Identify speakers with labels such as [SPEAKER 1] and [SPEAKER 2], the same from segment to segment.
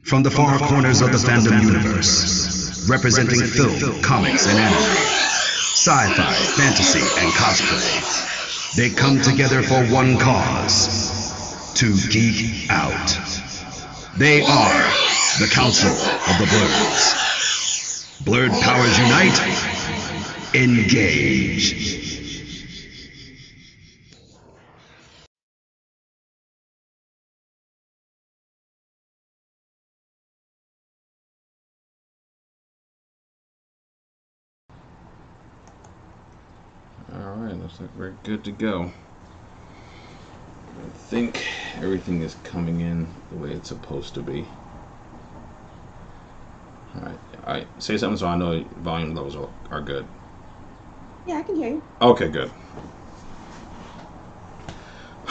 [SPEAKER 1] From the far corners of the fandom universe, representing film, comics, and anime, sci-fi, fantasy, and cosplay, they come together for one cause: to geek out. They are the Council of the Blurs. Blurred powers unite. Engage.
[SPEAKER 2] Alright, looks like we're good to go. I think everything is coming in the way it's supposed to be. Alright, say something so I know volume levels are good.
[SPEAKER 3] Yeah, I can hear you.
[SPEAKER 2] Okay, good.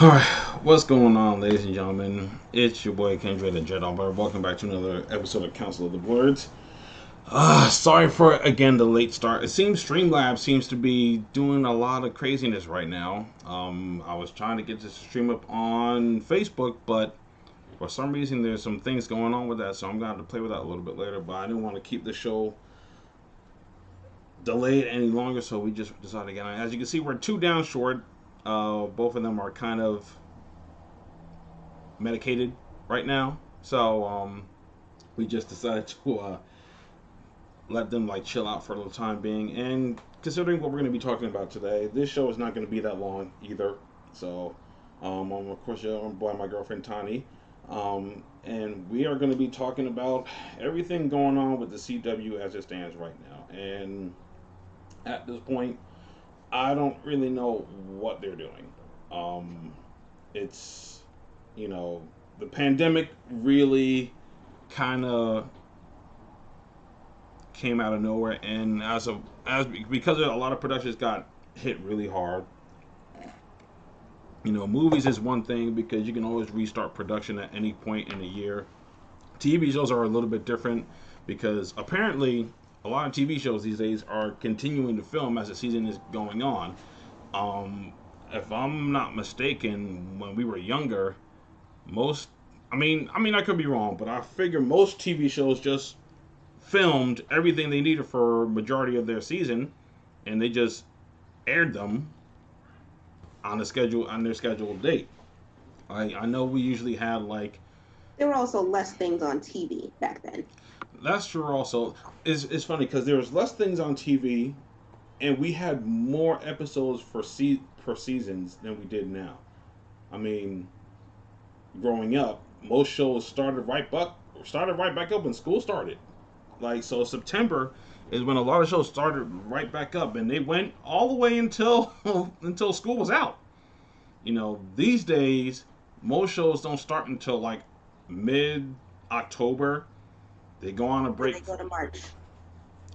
[SPEAKER 2] Alright, what's going on, ladies and gentlemen? It's your boy Kendrick the Jedi. Welcome back to another episode of Council of the Blurs. Sorry for, again, the late start. It seems Streamlabs seems to be doing a lot of craziness right now. I was trying to get this stream up on Facebook, but for some reason there's some things going on with that, so I'm going to have to play with that a little bit later. But I didn't want to keep the show delayed any longer, so we just decided to get on. As you can see, we're 2 down short. Both of them are kind of medicated right now, so we just decided to let them chill out for a little time being. And considering what we're going to be talking about today, this show is not going to be that long either. So I'm of course joined by my girlfriend Tani, and we are going to be talking about everything going on with the CW as it stands right now. And at this point, I don't really know what they're doing. It's, the pandemic really kind of came out of nowhere, and because a lot of productions got hit really hard. Movies is one thing because you can always restart production at any point in the year. TV shows are a little bit different because apparently a lot of TV shows these days are continuing to film as the season is going on. If I'm not mistaken, when we were younger, I could be wrong, but I figure most TV shows just filmed everything they needed for majority of their season, and they just aired them on their scheduled date. I know we usually had
[SPEAKER 3] there were also less things on TV back then.
[SPEAKER 2] That's true. Also, it's funny because there was less things on TV, and we had more episodes for seasons than we did now. Growing up, most shows started right back up when school started. So September is when a lot of shows started right back up, and they went all the way until school was out. These days, most shows don't start until mid-October. They go on a break.
[SPEAKER 3] They go to March.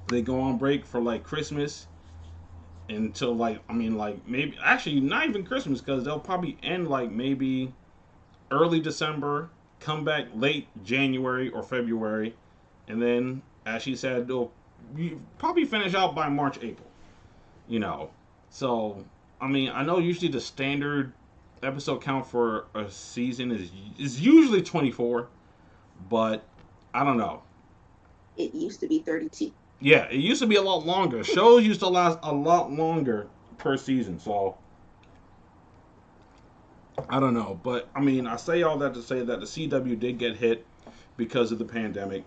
[SPEAKER 2] They go on break for Christmas until maybe actually not even Christmas, because they'll probably end maybe early December, come back late January or February, and then, as she said, they'll probably finish out by March, April. So, I know usually the standard episode count for a season is usually 24, but I don't know.
[SPEAKER 3] It used to be 32.
[SPEAKER 2] Yeah, it used to be a lot longer. Shows used to last a lot longer per season, so I don't know. But, I say all that to say that the CW did get hit because of the pandemic.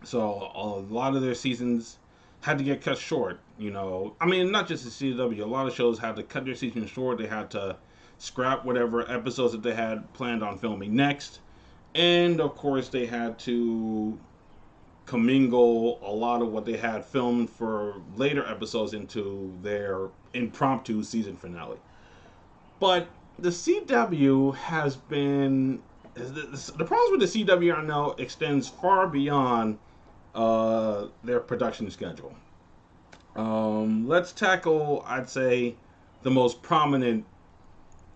[SPEAKER 2] So a lot of their seasons had to get cut short, not just the CW. A lot of shows had to cut their season short. They had to scrap whatever episodes that they had planned on filming next. And, of course, they had to commingle a lot of what they had filmed for later episodes into their impromptu season finale. But the CW has been... The problems with the CW, I know, extends far beyond their production schedule. Let's tackle, I'd say, the most prominent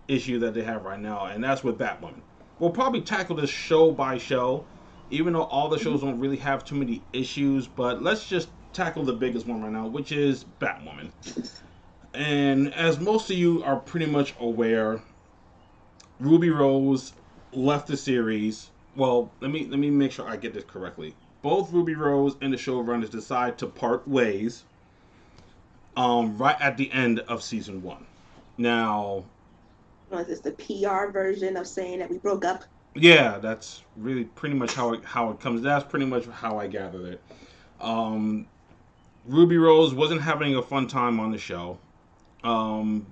[SPEAKER 2] issue that they have right now, and that's with Batwoman. We'll probably tackle this show by show, even though all the shows don't really have too many issues, but let's just tackle the biggest one right now, which is Batwoman. And as most of you are pretty much aware, Ruby Rose left the series well, let me make sure I get this correctly. Both Ruby Rose and the showrunners decide to part ways right at the end of season 1. Now,
[SPEAKER 3] Was this the PR version of saying that we broke up?
[SPEAKER 2] yeah, that's really pretty much how it comes. That's pretty much how I gathered it. Um, Ruby Rose wasn't having a fun time on the show. Um,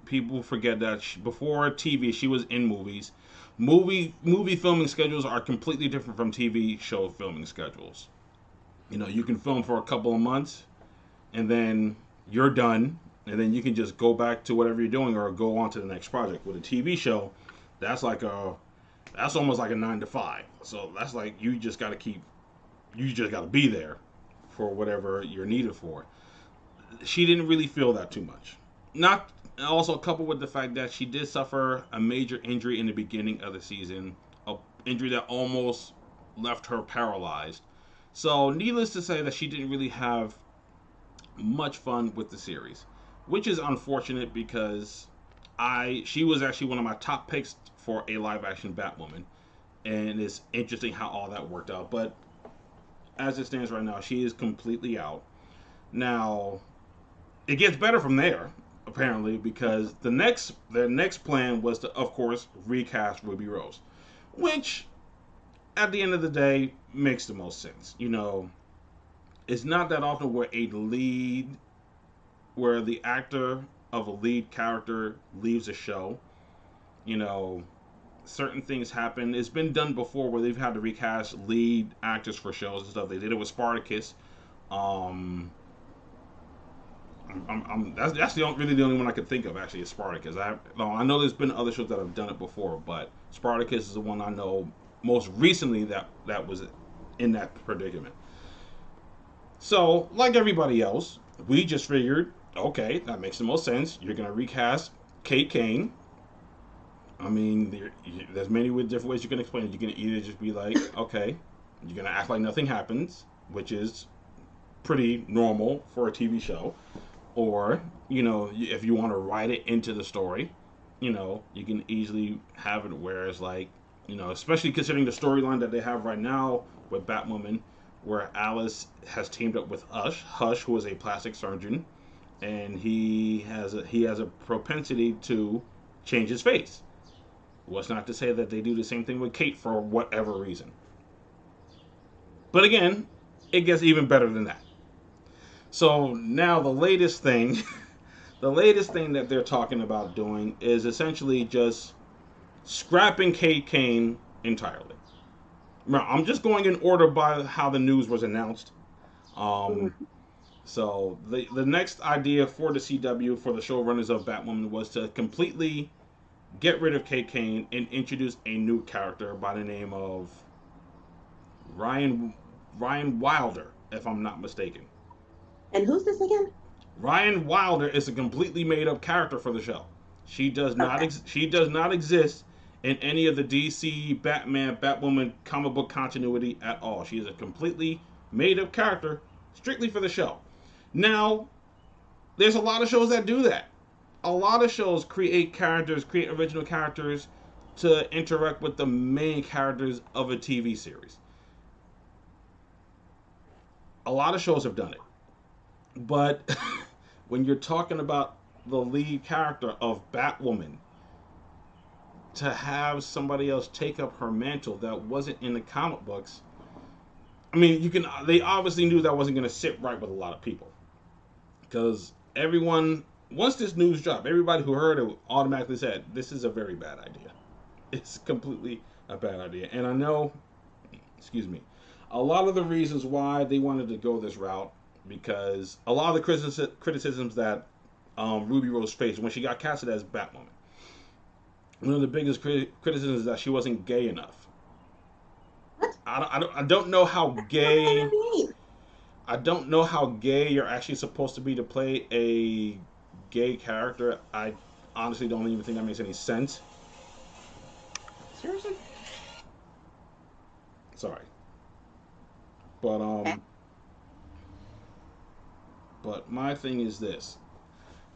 [SPEAKER 2] People forget that before TV, she was in movies. Movie filming schedules are completely different from TV show filming schedules. You know, you can film for a couple of months, and then you're done, and then you can just go back to whatever you're doing or go on to the next project. With a TV show, that's like that's almost like a 9 to 5. So that's like you just got to be there for whatever you're needed for. She didn't really feel that too much. Not Also coupled with the fact that she did suffer a major injury in the beginning of the season, a injury that almost left her paralyzed. So needless to say that she didn't really have much fun with the series, which is unfortunate because she was actually one of my top picks for a live action Batwoman, and it's interesting how all that worked out. But as it stands right now, she is completely out. Now, it gets better from there, apparently, because their next plan was to, of course, recast Ruby Rose, which, at the end of the day, makes the most sense. You know, it's not that often where the actor of a lead character leaves a show. You know, certain things happen. It's been done before where they've had to recast lead actors for shows and stuff. They did it with Spartacus. That's really the only one I could think of, actually, is Spartacus. I know there's been other shows that have done it before, but Spartacus is the one I know most recently that was in that predicament. So, like everybody else, we just figured, okay, that makes the most sense. You're going to recast Kate Kane. I mean, there's many different ways you can explain it. You can either just be like, okay, you're going to act like nothing happens, which is pretty normal for a TV show. Or, you know, if you want to write it into the story, you know, you can easily have it where it's like, you know, especially considering the storyline that they have right now with Batwoman, where Alice has teamed up with Hush, who is a plastic surgeon, and he has a propensity to change his face. What's not to say that they do the same thing with Kate for whatever reason. But again, it gets even better than that. So now the latest thing that they're talking about doing is essentially just scrapping Kate Kane entirely. Now, I'm just going in order by how the news was announced. So the next idea for the CW, for the showrunners of Batwoman, was to completely get rid of Kate Kane and introduce a new character by the name of Ryan Wilder, if I'm not mistaken.
[SPEAKER 3] And who's this again?
[SPEAKER 2] Ryan Wilder is a completely made up character for the show. She does not exist in any of the DC Batman Batwoman comic book continuity at all. She is a completely made up character strictly for the show. Now, there's a lot of shows that do that. A lot of shows create original characters to interact with the main characters of a TV series. A lot of shows have done it. But when you're talking about the lead character of Batwoman, to have somebody else take up her mantle that wasn't in the comic books, I mean, they obviously knew that wasn't going to sit right with a lot of people. Because once this news dropped, everybody who heard it automatically said, this is a very bad idea. It's completely a bad idea. And I know, a lot of the reasons why they wanted to go this route, because a lot of the criticisms that Ruby Rose faced when she got casted as Batwoman, one of the biggest criticisms is that she wasn't gay enough.
[SPEAKER 3] What?
[SPEAKER 2] I don't know how gay.
[SPEAKER 3] What do you mean?
[SPEAKER 2] I don't know how gay you're actually supposed to be to play a gay character. I honestly don't even think that makes any sense. Seriously? Sorry. But But my thing is this.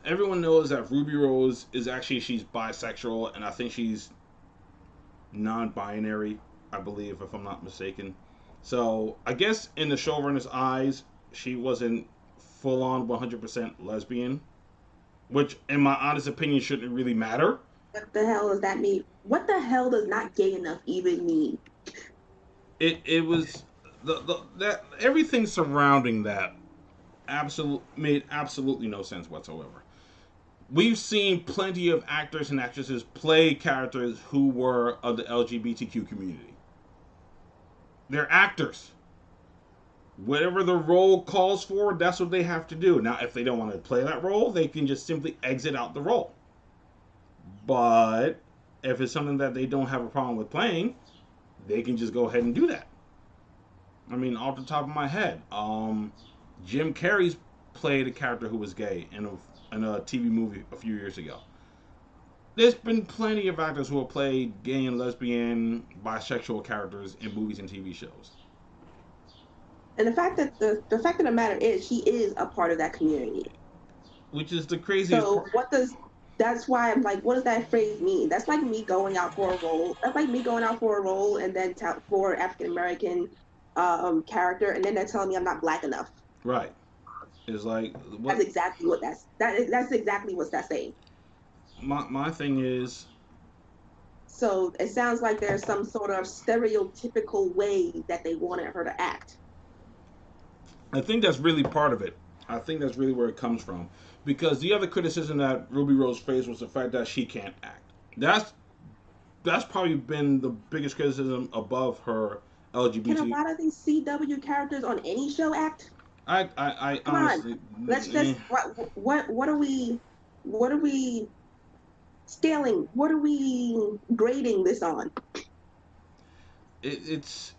[SPEAKER 2] Everyone knows that Ruby Rose she's bisexual, and I think she's non-binary. I believe, if I'm not mistaken. So I guess in the showrunner's eyes, she wasn't full on 100% lesbian, which, in my honest opinion, shouldn't really matter.
[SPEAKER 3] What the hell does that mean? What the hell does not gay enough even mean?
[SPEAKER 2] It was that everything surrounding that made absolutely no sense whatsoever. We've seen plenty of actors and actresses play characters who were of the LGBTQ community. They're actors. Whatever the role calls for, that's what they have to do. Now, if they don't want to play that role, they can just simply exit out the role. But if it's something that they don't have a problem with playing, they can just go ahead and do that. I mean, off the top of my head, Jim Carrey's played a character who was gay in a TV movie a few years ago. There's been plenty of actors who have played gay and lesbian, bisexual characters in movies and TV shows.
[SPEAKER 3] And the fact that the fact of the matter is, she is a part of that community.
[SPEAKER 2] Which is the craziest
[SPEAKER 3] part. That's why I'm like, what does that phrase mean? That's like me going out for a role. That's like me going out for a role and then for African American character, and then they're telling me I'm not black enough.
[SPEAKER 2] Right. It's like
[SPEAKER 3] that's exactly what that's exactly what that's saying.
[SPEAKER 2] My thing is.
[SPEAKER 3] So it sounds like there's some sort of stereotypical way that they wanted her to act.
[SPEAKER 2] I think that's really part of it. I think that's really where it comes from. Because the other criticism that Ruby Rose faced was the fact that she can't act. That's probably been the biggest criticism above her LGBT.
[SPEAKER 3] Can a lot of these CW characters on any show act?
[SPEAKER 2] I
[SPEAKER 3] Come
[SPEAKER 2] honestly.
[SPEAKER 3] On. Let's just what are we scaling? What are we grading this on?
[SPEAKER 2] It's.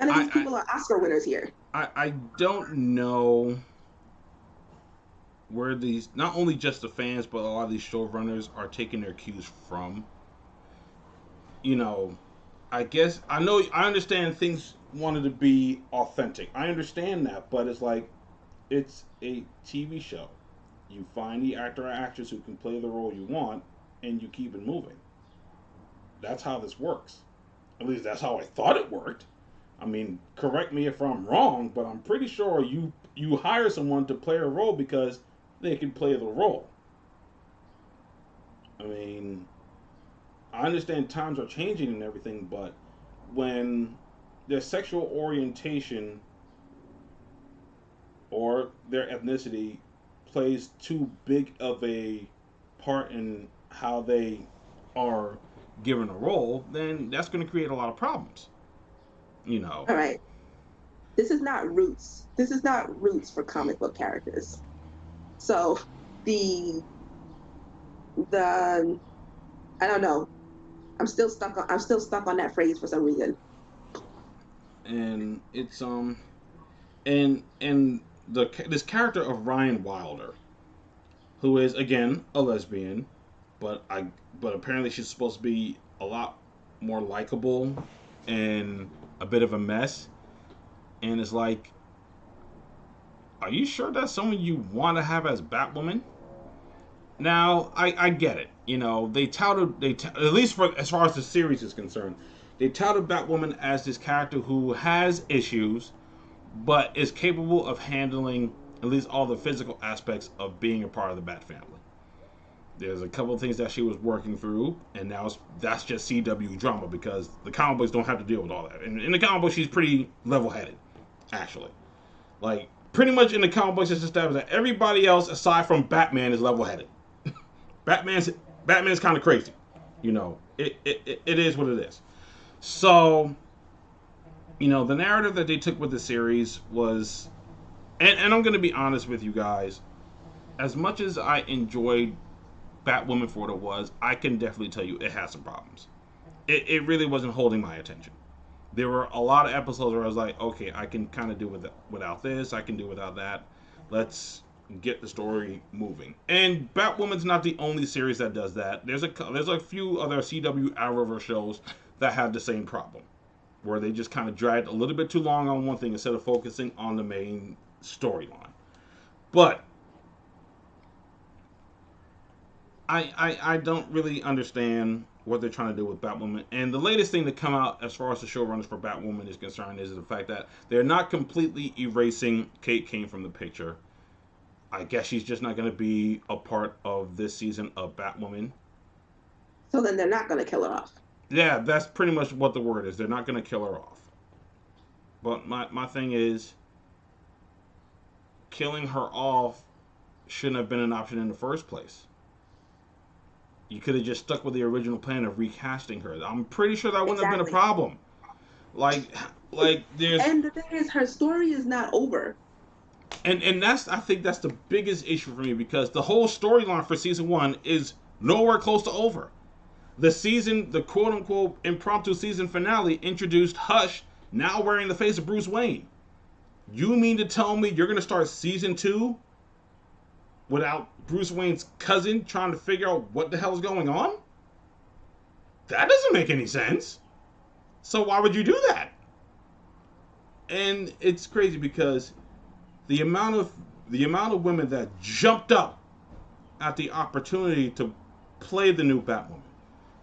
[SPEAKER 3] None of these people are Oscar winners here.
[SPEAKER 2] I don't know where these, not only just the fans, but a lot of these showrunners are taking their cues from. You know, I understand things wanted to be authentic. I understand that, but it's like, it's a TV show. You find the actor or actress who can play the role you want, and you keep it moving. That's how this works. At least that's how I thought it worked. I mean, correct me if I'm wrong, but I'm pretty sure you hire someone to play a role because they can play the role. I mean, I understand times are changing and everything, but when their sexual orientation or their ethnicity plays too big of a part in how they are given a role, then that's going to create a lot of problems. You know.
[SPEAKER 3] All right. This is not Roots. This is not Roots for comic book characters. So the I don't know. I'm still stuck on that phrase for some reason.
[SPEAKER 2] And it's this character of Ryan Wilder, who is again a lesbian, but apparently she's supposed to be a lot more likable and a bit of a mess. And it's like, are you sure that's someone you want to have as Batwoman? Now, I get it. You know, at least as far as the series is concerned, they touted Batwoman as this character who has issues, but is capable of handling at least all the physical aspects of being a part of the Bat family. There's a couple of things that she was working through, and now that's just CW drama because the comic books don't have to deal with all that. And in the comic book, she's pretty level-headed, actually. Like, pretty much in the comic books, it's established that everybody else aside from Batman is level-headed. Batman's kind of crazy. You know, it is what it is. So, you know, the narrative that they took with the series was, and I'm going to be honest with you guys, as much as I enjoyed Batwoman for what it was, I can definitely tell you it had some problems. It really wasn't holding my attention. There were a lot of episodes where I was like, okay, I can kind of do without this, I can do without that. Let's get the story moving. And Batwoman's not the only series that does that. There's a few other CW Arrowverse shows that have the same problem, where they just kind of dragged a little bit too long on one thing instead of focusing on the main storyline. But I don't really understand what they're trying to do with Batwoman. And the latest thing to come out as far as the showrunners for Batwoman is concerned is the fact that they're not completely erasing Kate Kane from the picture. I guess she's just not going to be a part of this season of Batwoman.
[SPEAKER 3] So then they're not going to kill her off.
[SPEAKER 2] Yeah, that's pretty much what the word is. They're not going to kill her off. But my thing is, killing her off shouldn't have been an option in the first place. You could have just stuck with the original plan of recasting her. I'm pretty sure that wouldn't have been a problem. Like there's.
[SPEAKER 3] And the thing is, her story is not over.
[SPEAKER 2] And I think that's the biggest issue for me, because the whole storyline for season 1 is nowhere close to over. The quote unquote impromptu season finale introduced Hush now wearing the face of Bruce Wayne. You mean to tell me you're gonna start season 2 without Bruce Wayne's cousin trying to figure out what the hell's going on? That doesn't make any sense. So why would you do that? And it's crazy because the amount of women that jumped up at the opportunity to play the new Batwoman.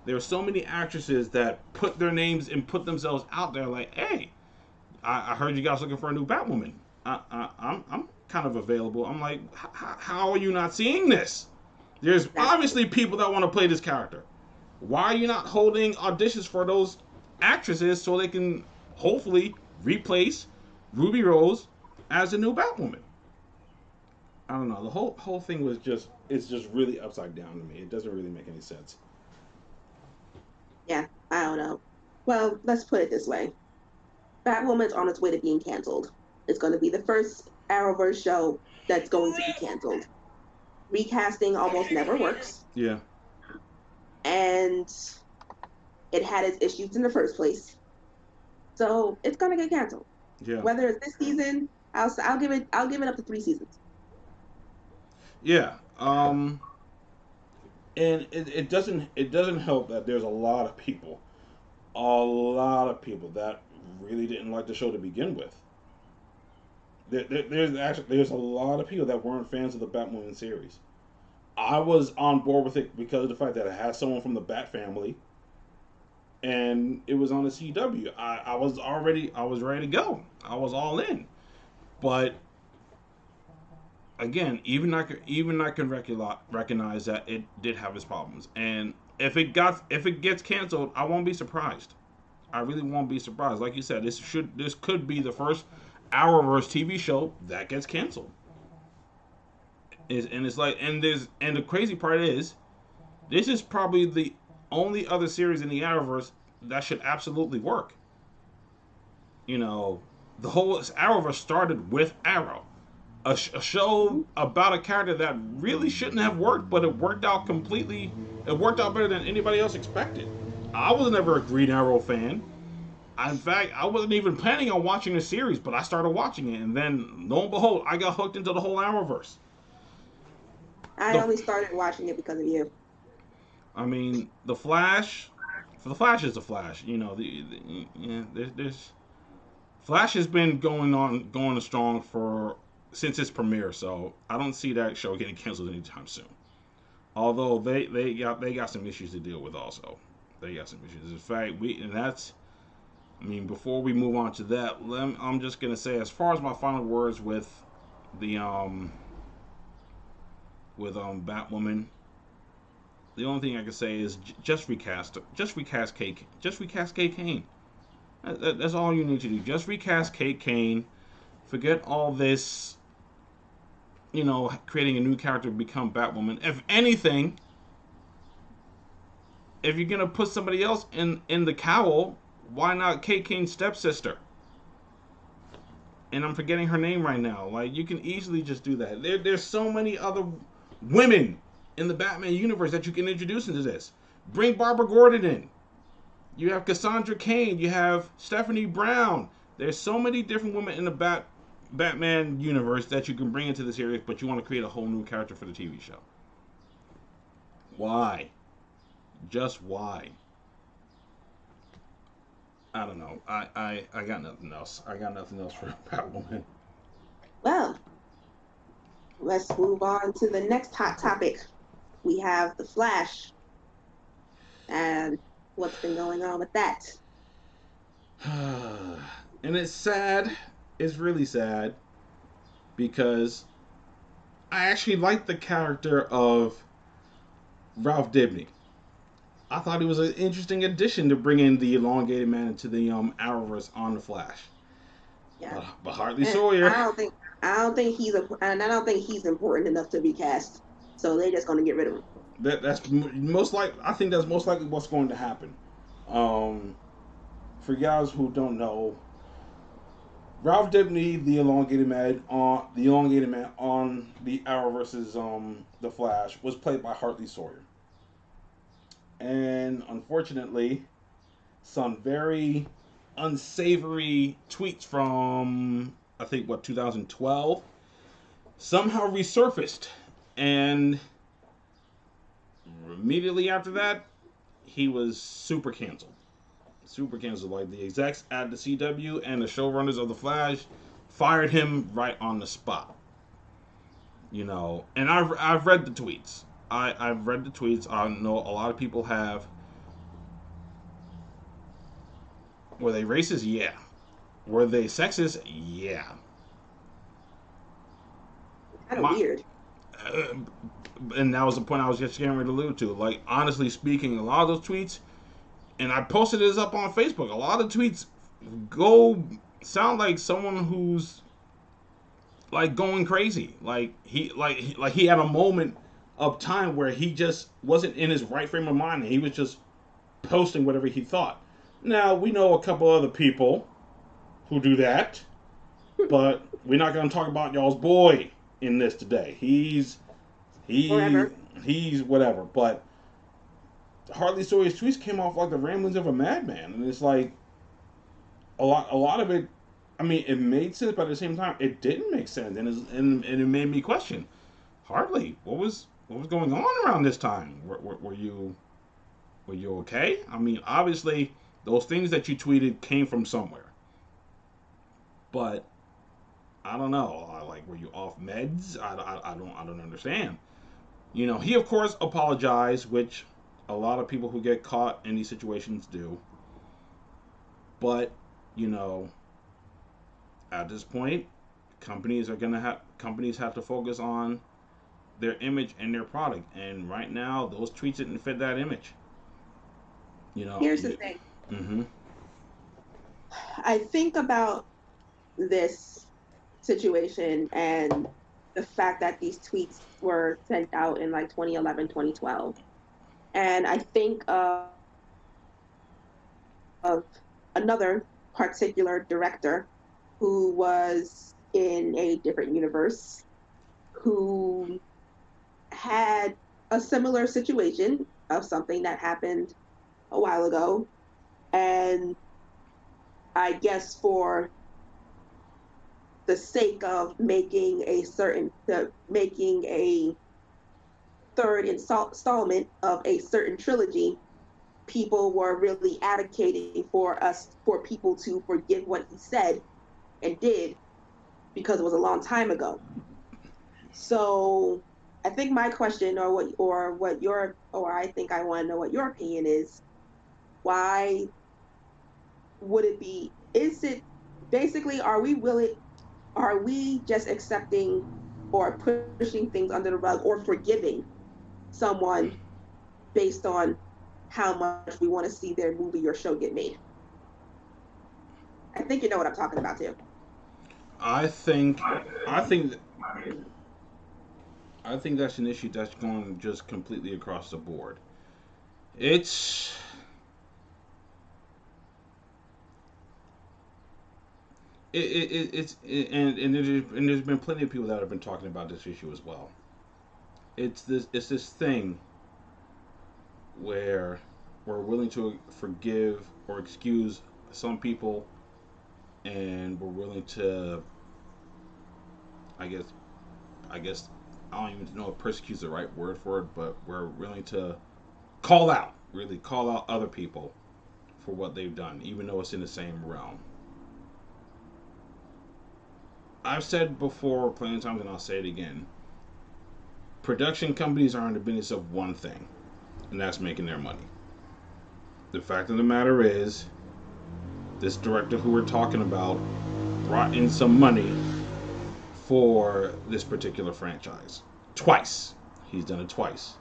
[SPEAKER 2] There are so many actresses that put their names and put themselves out there like, hey, I heard you guys looking for a new Batwoman. I'm kind of available. I'm like, how are you not seeing this? There's obviously people that want to play this character. Why are you not holding auditions for those actresses so they can hopefully replace Ruby Rose as a new Batwoman? I don't know. The whole thing was it's just really upside down to me. It doesn't really make any sense.
[SPEAKER 3] Yeah, I don't know. Well, let's put it this way. Batwoman's on its way to being canceled. It's going to be the first Arrowverse show that's going to be canceled. Recasting almost never works.
[SPEAKER 2] Yeah.
[SPEAKER 3] And it had its issues in the first place. So it's going to get canceled.
[SPEAKER 2] Yeah.
[SPEAKER 3] Whether it's this season, I'll give it up to 3 seasons.
[SPEAKER 2] Yeah. And it doesn't help that there's a lot of people that really didn't like the show to begin with. There's a lot of people that weren't fans of the Batwoman series. I was on board with it because of the fact that it had someone from the Bat family, and it was on the CW. I was ready to go. I was all in. But again, even I can recognize that it did have its problems. And if it gets canceled, I won't be surprised. I really won't be surprised. Like you said, this could be the first Arrowverse TV show that gets canceled. And the crazy part is, this is probably the only other series in the Arrowverse that should absolutely work. You know, the whole Arrowverse started with Arrow, a show about a character that really shouldn't have worked, but it worked out completely. It worked out better than anybody else expected. I was never a Green Arrow fan. In fact, I wasn't even planning on watching the series, but I started watching it, and then, lo and behold, I got hooked into the whole Arrowverse.
[SPEAKER 3] I only started watching it because of you.
[SPEAKER 2] I mean, The Flash is The Flash. You know, there's Flash has been going strong since its premiere, so I don't see that show getting canceled anytime soon. Although they got some issues to deal with also. They got some issues. In fact, before we move on to that, I'm just gonna say, as far as my final words with the Batwoman, the only thing I can say is just recast Kate Kane. That's all you need to do. Just recast Kate Kane. Forget all this, creating a new character to become Batwoman. If anything, if you're gonna put somebody else in the cowl, why not Kate Kane's stepsister? And I'm forgetting her name right now. Like, you can easily just do that. There's so many other women in the Batman universe that you can introduce into this. Bring Barbara Gordon in. You have Cassandra Cain. You have Stephanie Brown. There's so many different women in the Batman universe that you can bring into the series, but you want to create a whole new character for the TV show. Why? Just why? I don't know. I got nothing else. I got nothing else for Batwoman.
[SPEAKER 3] Well, let's move on to the next hot topic. We have The Flash. and what's been going on with that.
[SPEAKER 2] And it's sad. It's really sad because I actually like the character of Ralph Dibny. I thought he was an interesting addition to bring in the elongated man into the Arrowverse on the Flash.
[SPEAKER 3] Yeah,
[SPEAKER 2] But Hartley
[SPEAKER 3] and
[SPEAKER 2] Sawyer.
[SPEAKER 3] I don't think and I don't think he's important enough to be cast. So they're just gonna get rid of him.
[SPEAKER 2] That's most likely. I think that's most likely what's going to happen. For guys who don't know, Ralph Dibny, the elongated man on the Arrowverse's the Flash, was played by Hartley Sawyer, and unfortunately, some very unsavory tweets from I think 2012 somehow resurfaced, and immediately after that, he was super canceled. Super canceled. Like the execs at the CW and the showrunners of the Flash fired him right on the spot. You know, and I've read the tweets. I've read the tweets. I know a lot of people have. Were they racist? Yeah. Were they sexist? Yeah.
[SPEAKER 3] Kind of weird.
[SPEAKER 2] And that was the point I was just getting ready to allude to. Like, honestly speaking, a lot of those tweets, and I posted this up on Facebook, a lot of tweets sound like someone who's like going crazy. Like he had a moment of time where he just wasn't in his right frame of mind, and he was just posting whatever he thought. Now, we know a couple other people who do that, but we're not going to talk about y'all's boy in this today. He's whatever. But Hartley Sawyer's tweets came off like the ramblings of a madman, and it's like a lot of it. I mean, it made sense, but at the same time, it didn't make sense, and it made me question. Hartley, what was going on around this time? Were you okay? I mean, obviously, those things that you tweeted came from somewhere, but I don't know. Like, were you off meds? I don't understand. You know, he of course apologized, which a lot of people who get caught in these situations do. But, you know, at this point, companies have to focus on their image and their product, and right now those tweets didn't fit that image. You know,
[SPEAKER 3] here's the thing.
[SPEAKER 2] Mm-hmm.
[SPEAKER 3] I think about this situation and the fact that these tweets were sent out in like 2011, 2012. And I think of another particular director who was in a different universe, who had a similar situation of something that happened a while ago. And I guess for the sake of making a third installment of a certain trilogy, people were really advocating for people to forgive what he said and did, because it was a long time ago. So I think my question, I think I want to know what your opinion is. Why would it be? Is it basically, are we just accepting or pushing things under the rug or forgiving someone based on how much we want to see their movie or show get made? I think you know what I'm talking about too.
[SPEAKER 2] I think that's an issue that's going just completely across the board. It's and there's been plenty of people that have been talking about this issue as well. It's this thing where we're willing to forgive or excuse some people, and we're willing to, I guess I don't even know if persecute is the right word for it, but we're willing to call out other people for what they've done, even though it's in the same realm. I've said before plenty of times, and I'll say it again. Production companies are in the business of one thing, and that's making their money. The fact of the matter is, this director who we're talking about brought in some money for this particular franchise. Twice. He's done it twice.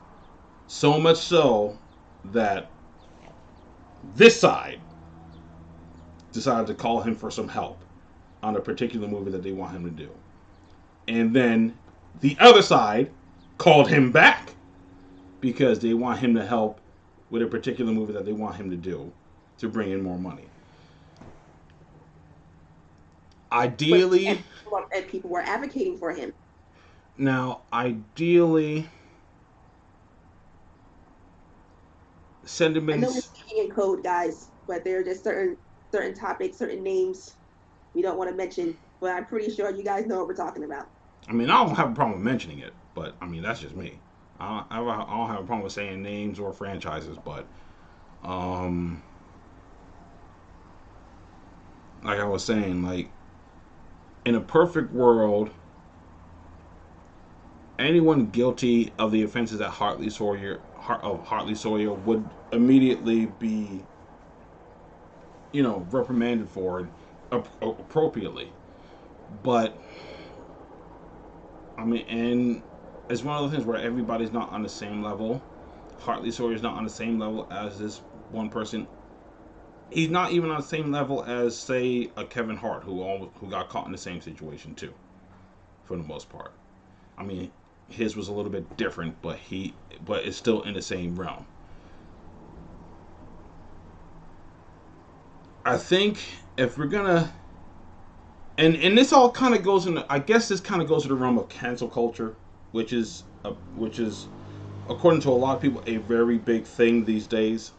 [SPEAKER 2] So much so that this side decided to call him for some help on a particular movie that they want him to do. And then the other side called him back because they want him to help with a particular movie that they want him to do to bring in more money. Ideally,
[SPEAKER 3] and people were advocating for him.
[SPEAKER 2] Now, ideally, sentiments.
[SPEAKER 3] I know we're speaking in code, guys, but there are just certain topics, certain names we don't want to mention. But I'm pretty sure you guys know what we're talking about.
[SPEAKER 2] I mean, I don't have a problem mentioning it, but I mean that's just me. I don't have a problem with saying names or franchises, but like I was saying, like in a perfect world, anyone guilty of the offenses that Hartley Sawyer would immediately be, reprimanded for appropriately. But I mean, and it's one of those things where everybody's not on the same level. Hartley Sawyer's not on the same level as this one person. He's not even on the same level as, say, a Kevin Hart, who got caught in the same situation too, for the most part. I mean, his was a little bit different, but it's still in the same realm. I think if we're gonna, and this all kind of goes into, I guess this kind of goes to the realm of cancel culture, which is according to a lot of people a very big thing these days.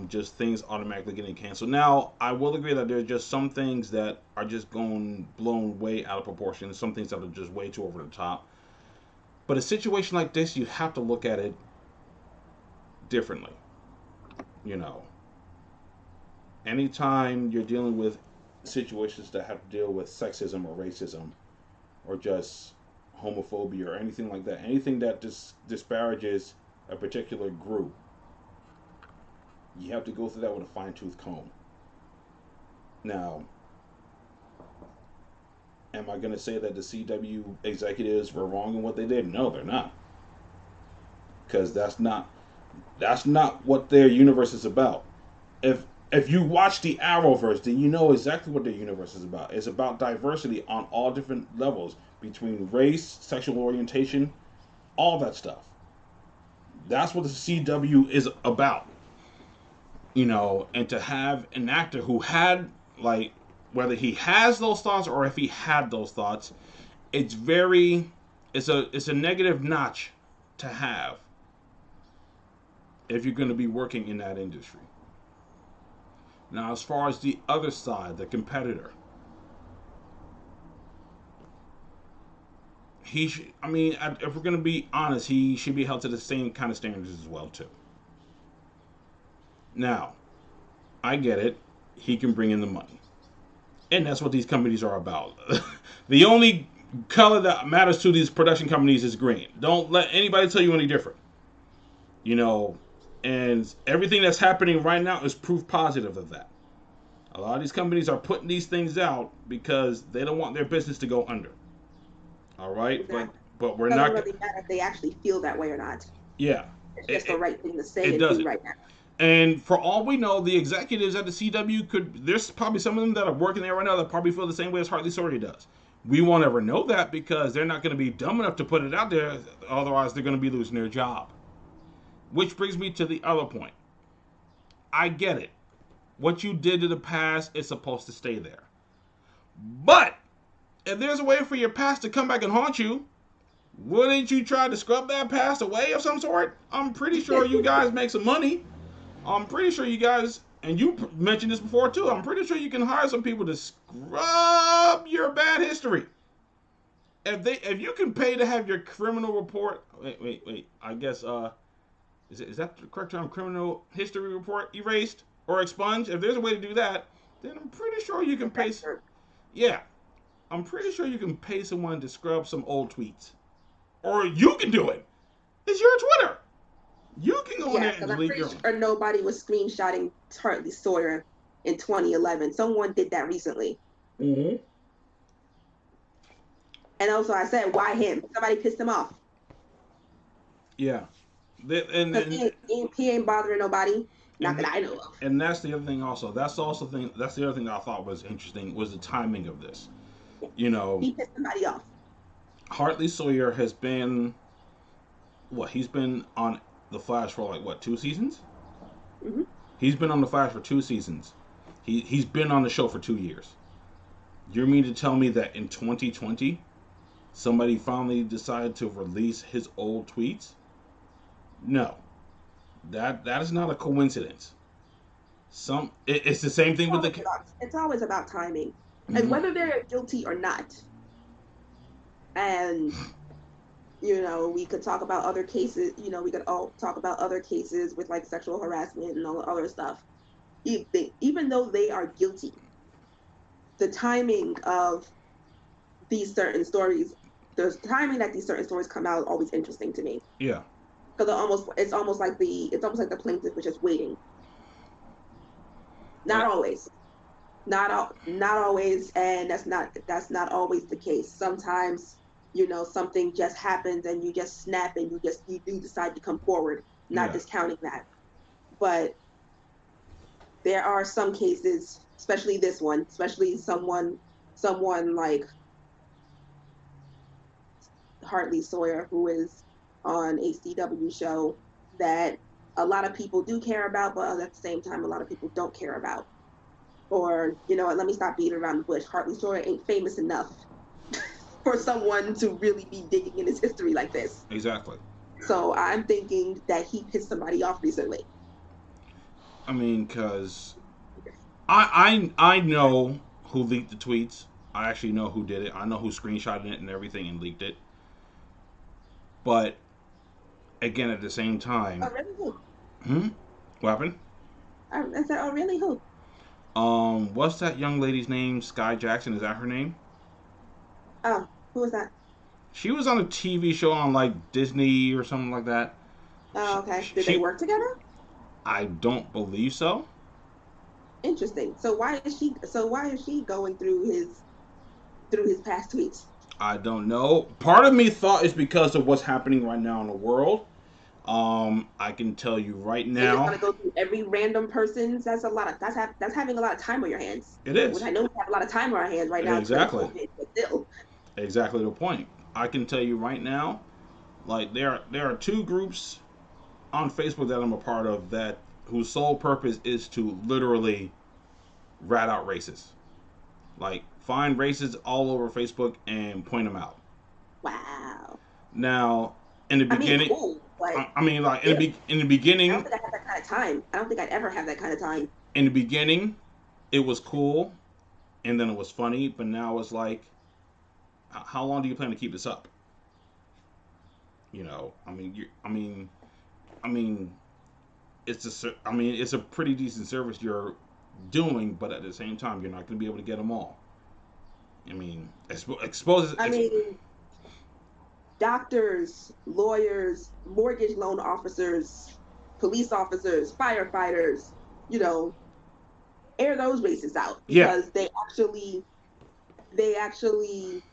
[SPEAKER 2] Just things automatically getting canceled. Now, I will agree that there's just some things that are just blown way out of proportion. Some things that are just way too over the top. But a situation like this, you have to look at it differently. Anytime you're dealing with situations that have to deal with sexism or racism or just homophobia or anything like that, anything that disparages a particular group, you have to go through that with a fine-tooth comb. Now, am I going to say that the CW executives were wrong in what they did? No, they're not. Because that's not what their universe is about. If you watch the Arrowverse, then you know exactly what their universe is about. It's about diversity on all different levels, between race, sexual orientation, all that stuff. That's what the CW is about. And to have an actor who had, like, whether he has those thoughts or if he had those thoughts, it's a negative notch to have if you're going to be working in that industry. Now, as far as the other side, the competitor, if we're going to be honest, he should be held to the same kind of standards as well, too. Now, I get it. He can bring in the money. And that's what these companies are about. The only color that matters to these production companies is green. Don't let anybody tell you any different. And everything that's happening right now is proof positive of that. A lot of these companies are putting these things out because they don't want their business to go under. All right?
[SPEAKER 3] Exactly.
[SPEAKER 2] But we're not...
[SPEAKER 3] It doesn't really matter if they actually feel that way or not.
[SPEAKER 2] Yeah.
[SPEAKER 3] It's just the right thing to say and do right now.
[SPEAKER 2] And for all we know, the executives at the CW there's probably some of them that are working there right now that probably feel the same way as Hartley Sawyer does. We won't ever know that because they're not going to be dumb enough to put it out there. Otherwise, they're going to be losing their job. Which brings me to the other point. I get it. What you did in the past is supposed to stay there. But if there's a way for your past to come back and haunt you, wouldn't you try to scrub that past away of some sort? I'm pretty sure you guys make some money. I'm pretty sure you guys, and you mentioned this before too, I'm pretty sure you can hire some people to scrub your bad history. If you can pay to have your criminal report, wait, I guess, is that the correct term? Criminal history report erased or expunged? If there's a way to do that, then I'm pretty sure you can pay. Yeah, I'm pretty sure you can pay someone to scrub some old tweets, or you can do it. It's your Twitter. You can go in there and
[SPEAKER 3] because I'm
[SPEAKER 2] delete
[SPEAKER 3] pretty
[SPEAKER 2] your own.
[SPEAKER 3] sure nobody was screenshotting Hartley Sawyer in 2011. Someone did that recently.
[SPEAKER 2] Mm-hmm.
[SPEAKER 3] And also, I said, why him? Somebody pissed him off.
[SPEAKER 2] Yeah.
[SPEAKER 3] Because he ain't bothering nobody. Not that I know of.
[SPEAKER 2] And that's the other thing also. That's the other thing that I thought was interesting was the timing of this. You know,
[SPEAKER 3] He pissed somebody off.
[SPEAKER 2] Hartley Sawyer has been he's been on The Flash for like what, 2 seasons?
[SPEAKER 3] Mm-hmm.
[SPEAKER 2] He's been on The Flash for 2 seasons. He's been on the show for 2 years. You mean to tell me that in 2020 somebody finally decided to release his old tweets? No. That is not a coincidence. It's the same thing with the.
[SPEAKER 3] It's always about timing,
[SPEAKER 2] Mm-hmm.
[SPEAKER 3] and whether they're guilty or not. And we could talk about other cases. We could all talk about other cases with like sexual harassment and all the other stuff. Even though they are guilty, the timing of these certain stories, the timing that these certain stories come out is always interesting to me.
[SPEAKER 2] Yeah.
[SPEAKER 3] Because it's almost like the plaintiff was just waiting. Not always, not always, and that's not always the case. Sometimes, something just happens and you just snap and you do decide to come forward. Not discounting that, but there are some cases, especially this one, especially someone like Hartley Sawyer, who is on a CW show that a lot of people do care about, but at the same time, a lot of people don't care about. Or, let me stop beating around the bush. Hartley Sawyer ain't famous enough for someone to really be digging in his history like this.
[SPEAKER 2] Exactly.
[SPEAKER 3] So I'm thinking that he pissed somebody off recently.
[SPEAKER 2] I mean, because I know who leaked the tweets. I actually know who did it. I know who screenshotted it and everything and leaked it. But again, at the same time,
[SPEAKER 3] oh really? Who?
[SPEAKER 2] What happened?
[SPEAKER 3] I said, oh really? Who?
[SPEAKER 2] What's that young lady's name? Sky Jackson, is that her name?
[SPEAKER 3] Oh, who was that?
[SPEAKER 2] She was on a TV show on like Disney or something like that.
[SPEAKER 3] Oh, okay. Did they work together?
[SPEAKER 2] I don't believe so.
[SPEAKER 3] Interesting. So why is she going through his past tweets?
[SPEAKER 2] I don't know. Part of me thought it's because of what's happening right now in the world. I can tell you right now.
[SPEAKER 3] You want to go through every random person? That's having a lot of time on your hands.
[SPEAKER 2] It is.
[SPEAKER 3] Which I know we have a lot of time on our hands right now.
[SPEAKER 2] Exactly.
[SPEAKER 3] But still.
[SPEAKER 2] Exactly the point. I can tell you right now, like there are 2 groups on Facebook that I'm a part of whose sole purpose is to literally rat out racists. Like find racists all over Facebook and point them out.
[SPEAKER 3] Wow.
[SPEAKER 2] Now, in the beginning,
[SPEAKER 3] cool.
[SPEAKER 2] In the beginning,
[SPEAKER 3] I don't think I have that kind of time. I don't think I'd ever have that kind of time.
[SPEAKER 2] In the beginning, it was cool, and then it was funny. But now it's like, how long do you plan to keep this up? It's a pretty decent service you're doing, but at the same time, you're not going to be able to get them all.
[SPEAKER 3] Doctors, lawyers, mortgage loan officers, police officers, firefighters, air those races out because they actually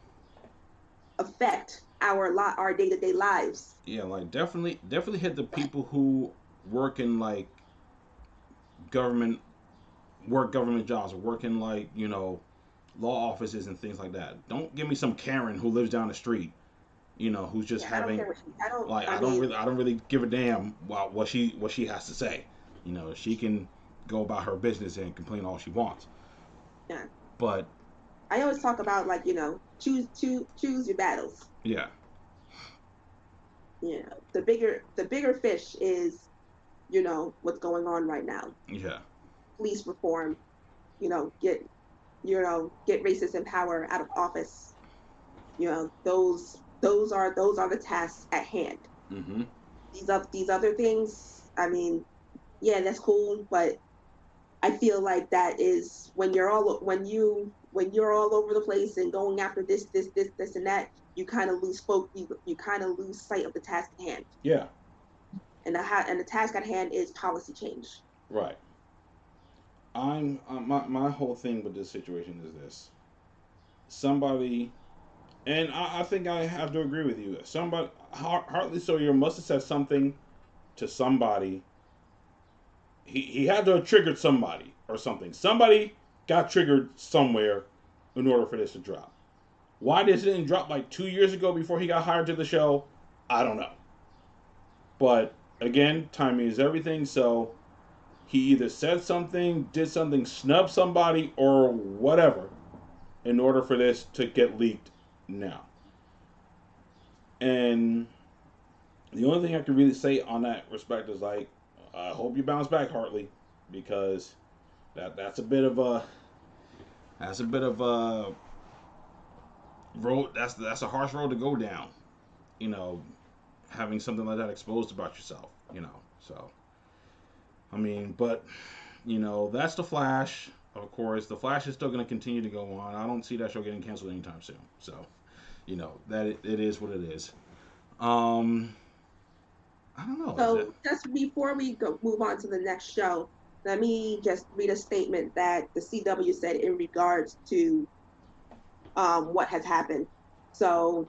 [SPEAKER 3] affect our day-to-day lives.
[SPEAKER 2] Yeah, like definitely hit the people who work in like government jobs or work in like, law offices and things like that. Don't give me some Karen who lives down the street, who's just having I don't really give a damn what she has to say. She can go about her business and complain all she wants.
[SPEAKER 3] Yeah.
[SPEAKER 2] But
[SPEAKER 3] I always talk about like, choose your battles.
[SPEAKER 2] Yeah.
[SPEAKER 3] The bigger fish is, what's going on right now.
[SPEAKER 2] Yeah.
[SPEAKER 3] Police reform, get racists in power out of office. Those are the tasks at hand.
[SPEAKER 2] Mm-hmm.
[SPEAKER 3] These other things, that's cool, but I feel like that is when you're all over the place and going after this and that, you kind of lose you kind of lose sight of the task at hand.
[SPEAKER 2] Yeah.
[SPEAKER 3] and the task at hand is policy change.
[SPEAKER 2] Right. My whole thing with this situation is this. Somebody, and I think I have to agree with you. Somebody, Hartley Sawyer must have said something to somebody. He had to have triggered somebody or something. Somebody got triggered somewhere in order for this to drop. Why this didn't drop like 2 years ago before he got hired to the show, I don't know. But again, timing is everything. So he either said something, did something, snubbed somebody, or whatever in order for this to get leaked now. And the only thing I can really say on that respect is like, I hope you bounce back, Hartley, because that's a bit of a road. That's a harsh road to go down. You know, having something like that exposed about yourself. You know, so I mean, but you know, that's the Flash. Of course, the Flash is still going to continue to go on. I don't see that show getting canceled anytime soon. So, you know, that it is what it is. I don't know.
[SPEAKER 3] So just before we move on to the next show, let me just read a statement that the CW said in regards to what has happened. So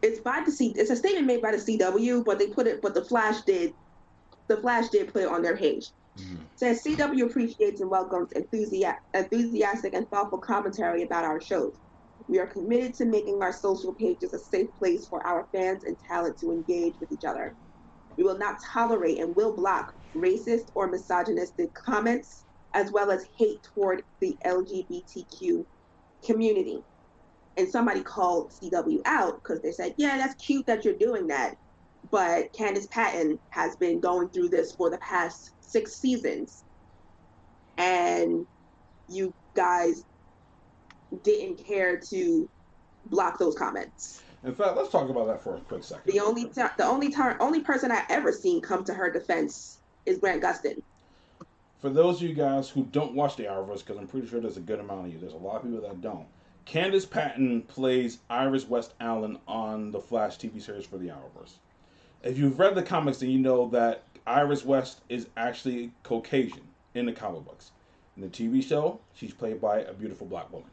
[SPEAKER 3] it's a statement made by the CW, but the Flash did put it on their page. Mm-hmm. Says CW appreciates and welcomes enthusiastic and thoughtful commentary about our shows. We are committed to making our social pages a safe place for our fans and talent to engage with each other. We will not tolerate and will block racist or misogynistic comments, as well as hate toward the LGBTQ community. And somebody called CW out because they said, yeah, that's cute that you're doing that. But Candace Patton has been going through this for the past 6 seasons. And you guys didn't care to block those comments.
[SPEAKER 2] In fact, let's talk about that for a quick second.
[SPEAKER 3] The only person I've ever seen come to her defense is Grant Gustin.
[SPEAKER 2] For those of you guys who don't watch the Arrowverse, because I'm pretty sure there's a good amount of you, there's a lot of people that don't. Candace Patton plays Iris West Allen on the Flash TV series for the Arrowverse. If you've read the comics, then you know that Iris West is actually Caucasian in the comic books. In the TV show, she's played by a beautiful black woman.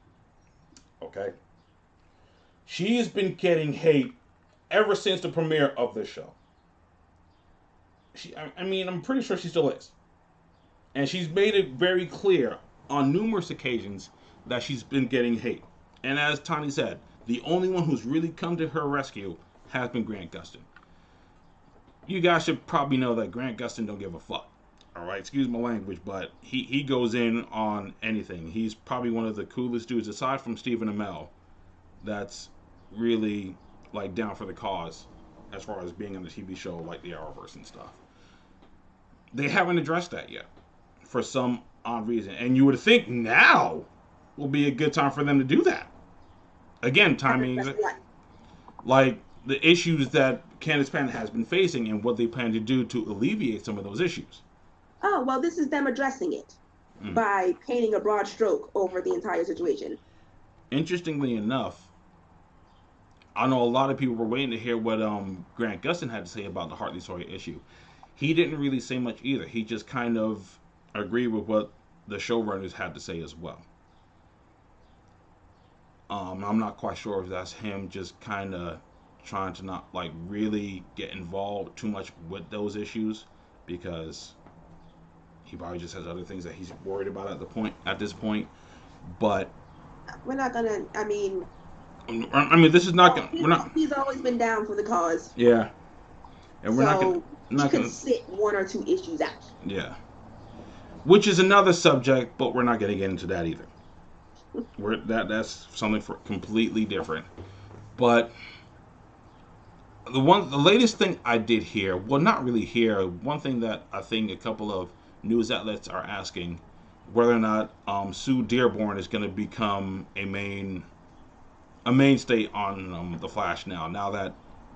[SPEAKER 2] Okay? She has been getting hate ever since the premiere of this show. I'm pretty sure she still is. And she's made it very clear on numerous occasions that she's been getting hate. And as Tani said, the only one who's really come to her rescue has been Grant Gustin. You guys should probably know that Grant Gustin don't give a fuck. Alright, excuse my language, but he goes in on anything. He's probably one of the coolest dudes, aside from Stephen Amell, that's really like down for the cause as far as being on the TV show like the Arrowverse and stuff. They haven't addressed that yet for some odd reason. And you would think now will be a good time for them to do that. Again, timing, like the issues that Candace Patton has been facing and what they plan to do to alleviate some of those issues.
[SPEAKER 3] Oh, well, this is them addressing it by painting a broad stroke over the entire situation.
[SPEAKER 2] Interestingly enough, I know a lot of people were waiting to hear what Grant Gustin had to say about the Hartley Sawyer issue. He didn't really say much either. He just kind of agreed with what the showrunners had to say as well. I'm not quite sure if that's him just kind of trying to not like really get involved too much with those issues, because he probably just has other things that he's worried about at this point. But
[SPEAKER 3] we're not gonna. I mean,
[SPEAKER 2] this is not gonna.
[SPEAKER 3] He's always been down for the cause.
[SPEAKER 2] Yeah, and we're
[SPEAKER 3] not gonna sit 1 or 2 issues out.
[SPEAKER 2] Yeah, which is another subject, but we're not gonna get into that either. That's something for completely different. But the latest thing I did hear, well, not really hear, one thing that I think a couple of news outlets are asking whether or not Sue Dearborn is going to become a mainstay on the Flash now that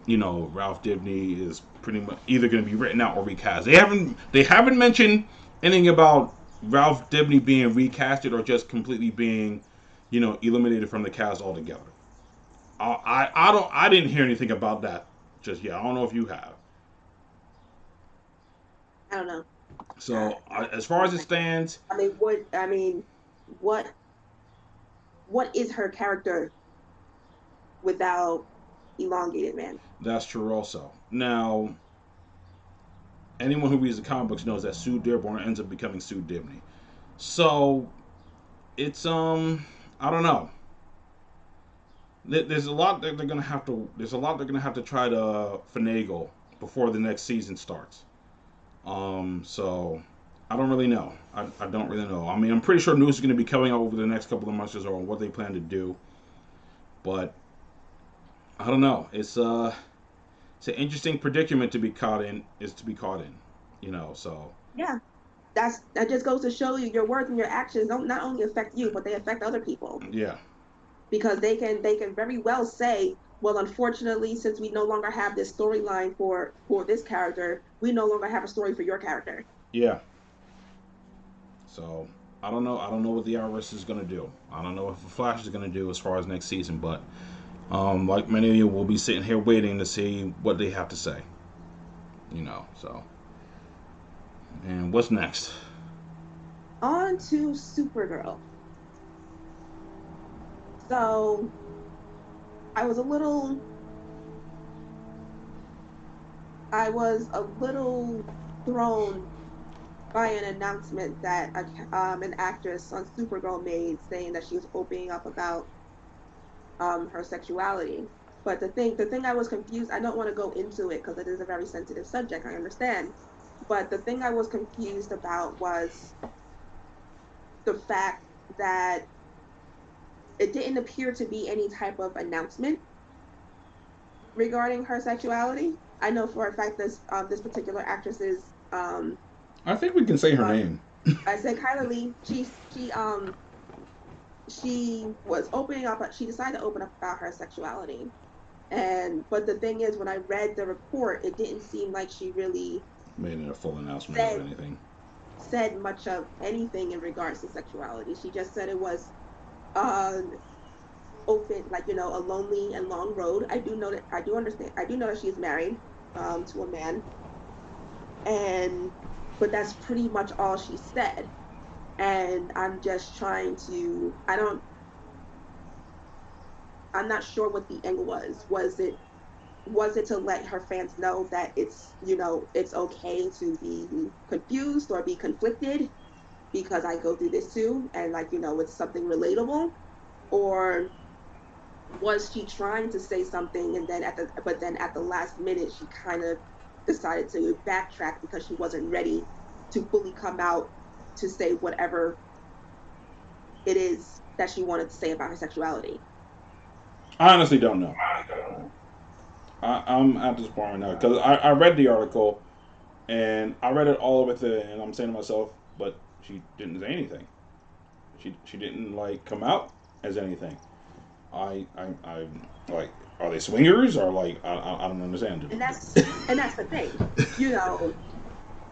[SPEAKER 2] Ralph Dibny is pretty much either going to be written out or recast. They haven't mentioned anything about Ralph Dibny being recasted or just completely being eliminated from the cast altogether. I didn't hear anything about that just yet. I don't know if you have.
[SPEAKER 3] I don't know.
[SPEAKER 2] So as far as it stands,
[SPEAKER 3] What is her character without elongated man?
[SPEAKER 2] that's true also. Now, anyone who reads the comic books knows that Sue Dearborn ends up becoming Sue Dibney. So it's I don't know. There's a lot that they're gonna have to. There's a lot they're gonna have to try to finagle before the next season starts. So I don't really know. I don't really know. I mean, I'm pretty sure news is gonna be coming out over the next couple of months or so on what they plan to do. But I don't know. It's an interesting predicament to be caught in. You know. So
[SPEAKER 3] Yeah, that just goes to show you your words and your actions don't not only affect you, but they affect other people.
[SPEAKER 2] yeah.
[SPEAKER 3] Because they can very well say, well, unfortunately, since we no longer have this storyline for this character, we no longer have a story for your character.
[SPEAKER 2] Yeah. So I don't know. I don't know what the Arrowverse is gonna do. I don't know what the Flash is gonna do as far as next season. But like many of you, will be sitting here waiting to see what they have to say. You know. So. And what's next?
[SPEAKER 3] On to Supergirl. So I was a little thrown by an announcement that an actress on Supergirl made, saying that she was opening up about her sexuality. But the thing I was confused. I don't want to go into it because it is a very sensitive subject. I understand. But the thing I was confused about was the fact that it didn't appear to be any type of announcement regarding her sexuality. I know for a fact this particular actress is
[SPEAKER 2] I think we can say her name.
[SPEAKER 3] I said Kyla Lee. She was opening up. She decided to open up about her sexuality, but the thing is, when I read the report, it didn't seem like she really
[SPEAKER 2] made it a full announcement of anything.
[SPEAKER 3] Said much of anything in regards to sexuality. She just said it was open, like, a lonely and long road. I do know that she is married to a man, but that's pretty much all she said. And I'm just trying to. I'm not sure what the angle was. Was it to let her fans know that it's okay to be confused or be conflicted, because I go through this too, and it's something relatable? Or was she trying to say something, and then at the last minute she kind of decided to backtrack because she wasn't ready to fully come out to say whatever it is that she wanted to say about her sexuality?
[SPEAKER 2] I honestly don't know. I'm at this point right now because I read the article and I read it all with it, and I'm saying to myself, but she didn't say anything. She didn't come out as anything. I like, are they swingers or I don't understand.
[SPEAKER 3] And that's the thing.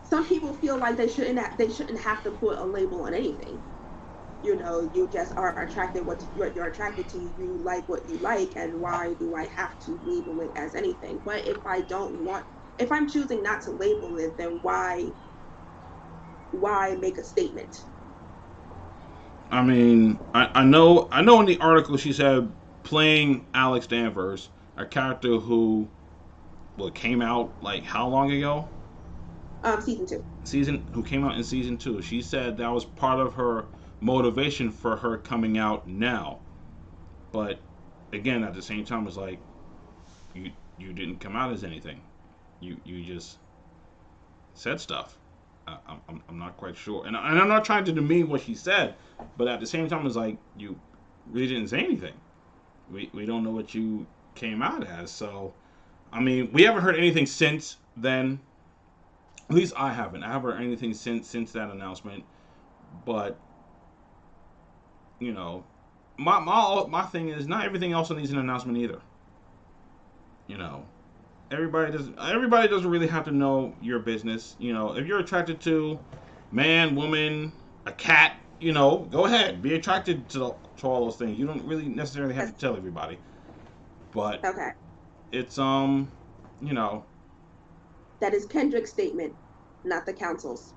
[SPEAKER 3] Some people feel like they shouldn't have to put a label on anything. You just are attracted you're attracted to. You like what you like, and why do I have to label it as anything? But if I'm choosing not to label it, then why make a statement?
[SPEAKER 2] I mean, I know in the article she said playing Alex Danvers, a character who came out how long ago?
[SPEAKER 3] Season 2.
[SPEAKER 2] Who came out in season 2. She said that was part of her motivation for her coming out now. But again, at the same time, it's like you didn't come out as anything. You just said stuff. I'm not quite sure, and I'm not trying to demean what she said, but at the same time, it's like you really didn't say anything. We don't know what you came out as. So, I mean, we haven't heard anything since then. At least I haven't. I haven't heard anything since that announcement. But my thing is, not everything else needs an announcement either. Everybody doesn't really have to know your business. If you're attracted to man, woman, a cat, go ahead, be attracted to all those things. You don't really necessarily have to tell everybody. But
[SPEAKER 3] okay,
[SPEAKER 2] it's
[SPEAKER 3] that is Kendrick's statement. not the councils.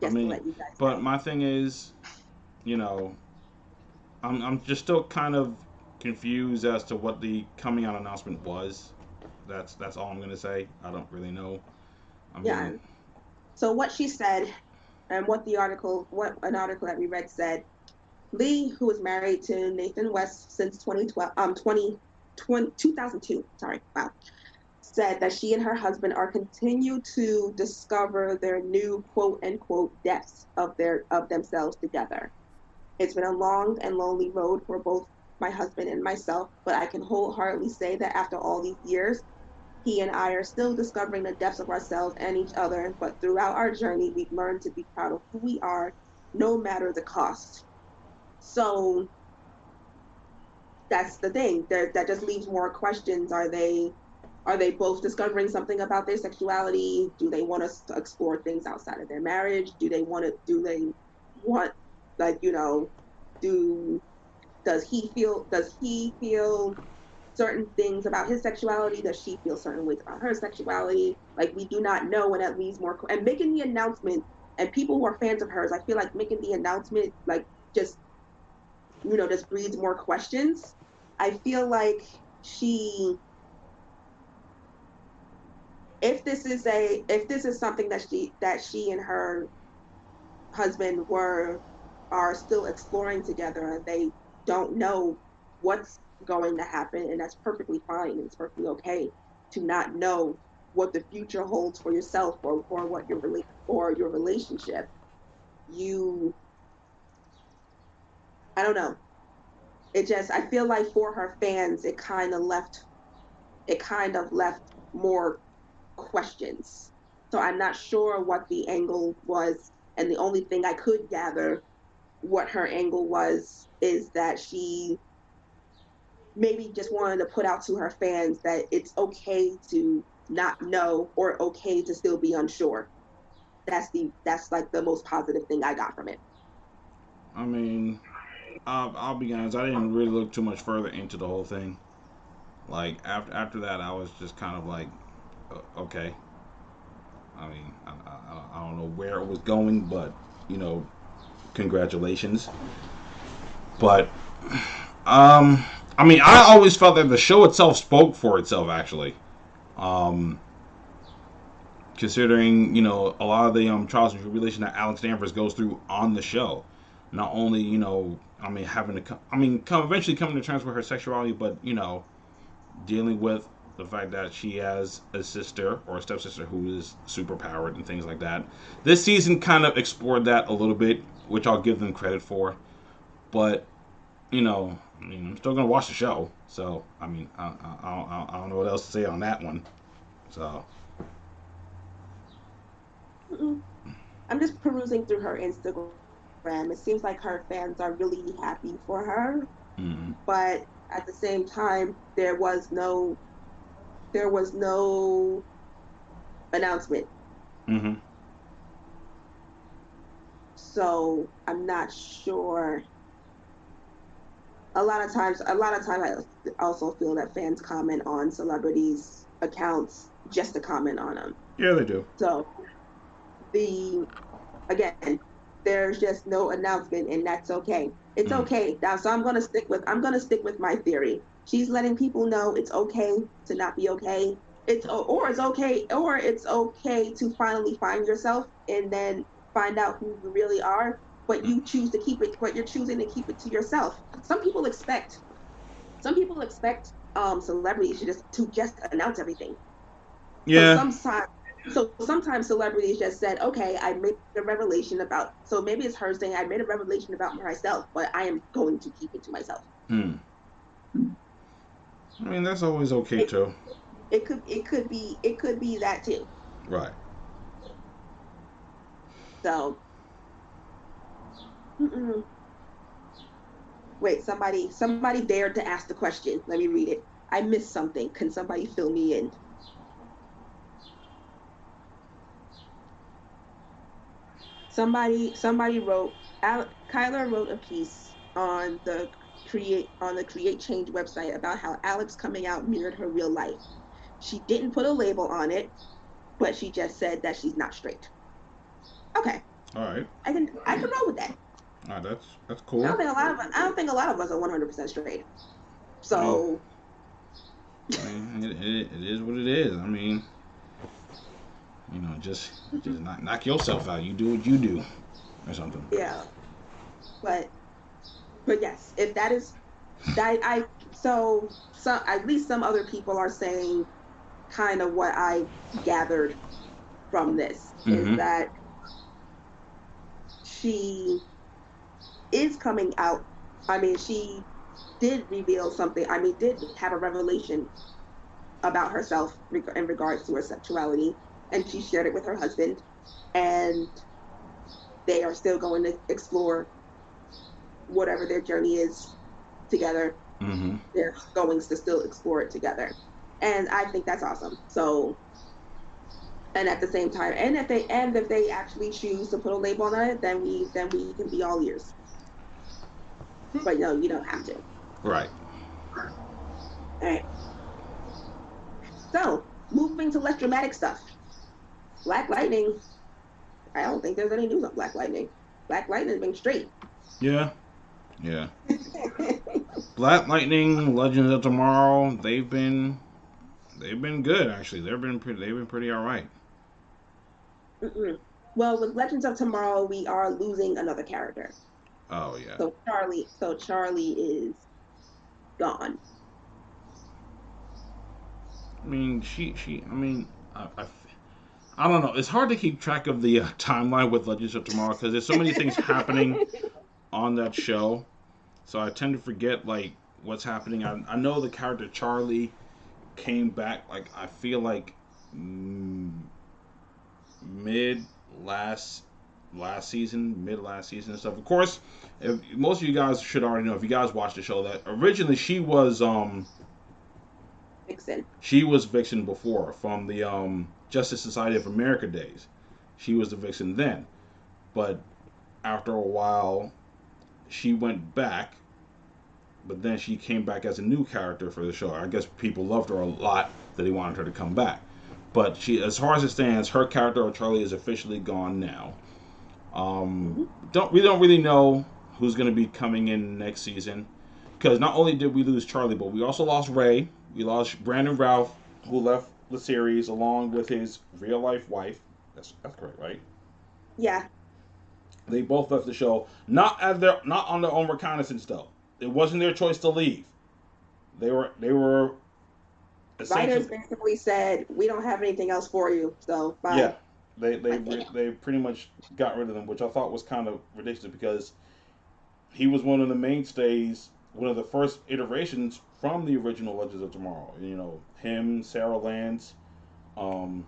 [SPEAKER 2] I
[SPEAKER 3] Just to
[SPEAKER 2] mean,
[SPEAKER 3] let you guys
[SPEAKER 2] but
[SPEAKER 3] know.
[SPEAKER 2] my thing is, you know, I'm just still kind of confused as to what the coming out announcement was. That's all I'm gonna say. I don't really know. I
[SPEAKER 3] Yeah.
[SPEAKER 2] mean,
[SPEAKER 3] So what she said, and what an article that we read said, Lee, who was married to Nathan West since 2002, sorry, wow, said that she and her husband are continue to discover their new quote unquote depths of themselves together. It's been a long and lonely road for both my husband and myself, but I can wholeheartedly say that after all these years, he and I are still discovering the depths of ourselves and each other, but throughout our journey, we've learned to be proud of who we are, no matter the cost. So that's the thing. That just leaves more questions. Are they both discovering something about their sexuality? Do they want us to explore things outside of their marriage? Do they want like, do does he feel certain things about his sexuality? Does she feel certain ways about her sexuality? Like, we do not know, and that leaves more. And making the announcement, and people who are fans of hers, I feel like making the announcement, like, just breeds more questions. I feel like she, if this is something that she and her husband are still exploring together, and they don't know what's going to happen, and that's perfectly fine. It's perfectly okay to not know what the future holds for yourself, or for what your relationship. You I don't know. I feel like for her fans, it kind of left more questions. So I'm not sure what the angle was, and the only thing I could gather what her angle was is that she maybe just wanted to put out to her fans that it's okay to not know, or okay to still be unsure. That's like the most positive thing I got from it.
[SPEAKER 2] I mean, I'll be honest. I didn't really look too much further into the whole thing. Like after that, I was just kind of like, okay. I mean, I don't know where it was going, but you know, congratulations. But I mean, I always felt that the show itself spoke for itself. Actually, um, considering a lot of the trials and tribulations that Alex Danvers goes through on the show, not only I mean having to eventually coming to terms with her sexuality, but dealing with the fact that she has a sister or a stepsister who is super powered and things like that. This season kind of explored that a little bit, which I'll give them credit for. But I mean, I'm still gonna watch the show. So I mean, I don't know what else to say on that one. So
[SPEAKER 3] I'm just perusing through her Instagram. It seems like her fans are really happy for her,
[SPEAKER 2] mm-hmm.
[SPEAKER 3] but at the same time, there was no announcement.
[SPEAKER 2] Mm-hmm.
[SPEAKER 3] So I'm not sure. A lot of times I also feel that fans comment on celebrities' accounts just to comment on them.
[SPEAKER 2] Yeah, they do.
[SPEAKER 3] So the again, there's just no announcement, and that's okay. It's
[SPEAKER 2] Mm.
[SPEAKER 3] okay. Now, so I'm gonna stick with my theory. She's letting people know it's okay to not be okay. It's okay to finally find yourself, and then find out who you really are. But you're choosing to keep it to yourself. Some people expect celebrities to just announce everything. So
[SPEAKER 2] Yeah.
[SPEAKER 3] sometimes celebrities just said, okay, I made a revelation about, so maybe it's her saying, I made a revelation about myself, but I am going to keep it to myself.
[SPEAKER 2] Mm. I mean, that's always okay
[SPEAKER 3] It,
[SPEAKER 2] too.
[SPEAKER 3] it could be that too.
[SPEAKER 2] Right.
[SPEAKER 3] So, mm-mm. Wait, somebody dared to ask the question. Let me read it. I missed something. Can somebody fill me in? Somebody wrote, Kyler wrote a piece on the Create Change website about how Alex coming out mirrored her real life. She didn't put a label on it, but she just said that she's not straight. Okay.
[SPEAKER 2] All right.
[SPEAKER 3] I can roll with that.
[SPEAKER 2] All right, that's cool.
[SPEAKER 3] I don't think a lot of us are 100% straight. So.
[SPEAKER 2] I mean, it is what it is. I mean, just knock yourself out. You do what you do, or something.
[SPEAKER 3] Yeah. But yes, if that is that so at least some other people are saying kind of what I gathered from this is that she is coming out. I mean, she did reveal something. I mean, did have a revelation about herself in regards to her sexuality, and she shared it with her husband, and they are still going to explore whatever their journey is together. They're going to still explore it together, and I think that's awesome. So, and at the same time, and if they actually choose to put a label on it, then we can be all ears. But no, you don't have to.
[SPEAKER 2] Right.
[SPEAKER 3] All right. So, moving to less dramatic stuff. Black Lightning. I don't think there's any news on Black Lightning. Black Lightning's been straight.
[SPEAKER 2] Yeah. Black Lightning, Legends of Tomorrow, they've been good actually. They've been pretty all right.
[SPEAKER 3] Well, with Legends of Tomorrow, we are losing another character.
[SPEAKER 2] Oh yeah.
[SPEAKER 3] So Charlie is gone.
[SPEAKER 2] I mean, I don't know. It's hard to keep track of the timeline with Legends of Tomorrow because there's so many things happening on that show. So I tend to forget like what's happening. I know the character Charlie came back. Like I feel like mid last season and stuff. Of course, most of you guys should already know if you guys watched the show that originally she was
[SPEAKER 3] Vixen.
[SPEAKER 2] She was Vixen before from the Justice Society of America days. She was the Vixen then, but after a while, she went back. But then she came back as a new character for the show. I guess people loved her a lot that they wanted her to come back. But she, as far as it stands, her character of Charlie is officially gone now. We don't really know who's going to be coming in next season, because not only did we lose Charlie, but we also lost Ray. We lost Brandon Routh, who left the series along with his real life wife. That's correct, right?
[SPEAKER 3] Yeah.
[SPEAKER 2] They both left the show, not on their own reconnaissance though. It wasn't their choice to leave. They were.
[SPEAKER 3] Writers basically said, "We don't have anything else for you, so bye."
[SPEAKER 2] Yeah, they pretty much got rid of them, which I thought was kind of ridiculous because he was one of the mainstays, one of the first iterations from the original Legends of Tomorrow. You know, him, Sarah Lance, Firestorm.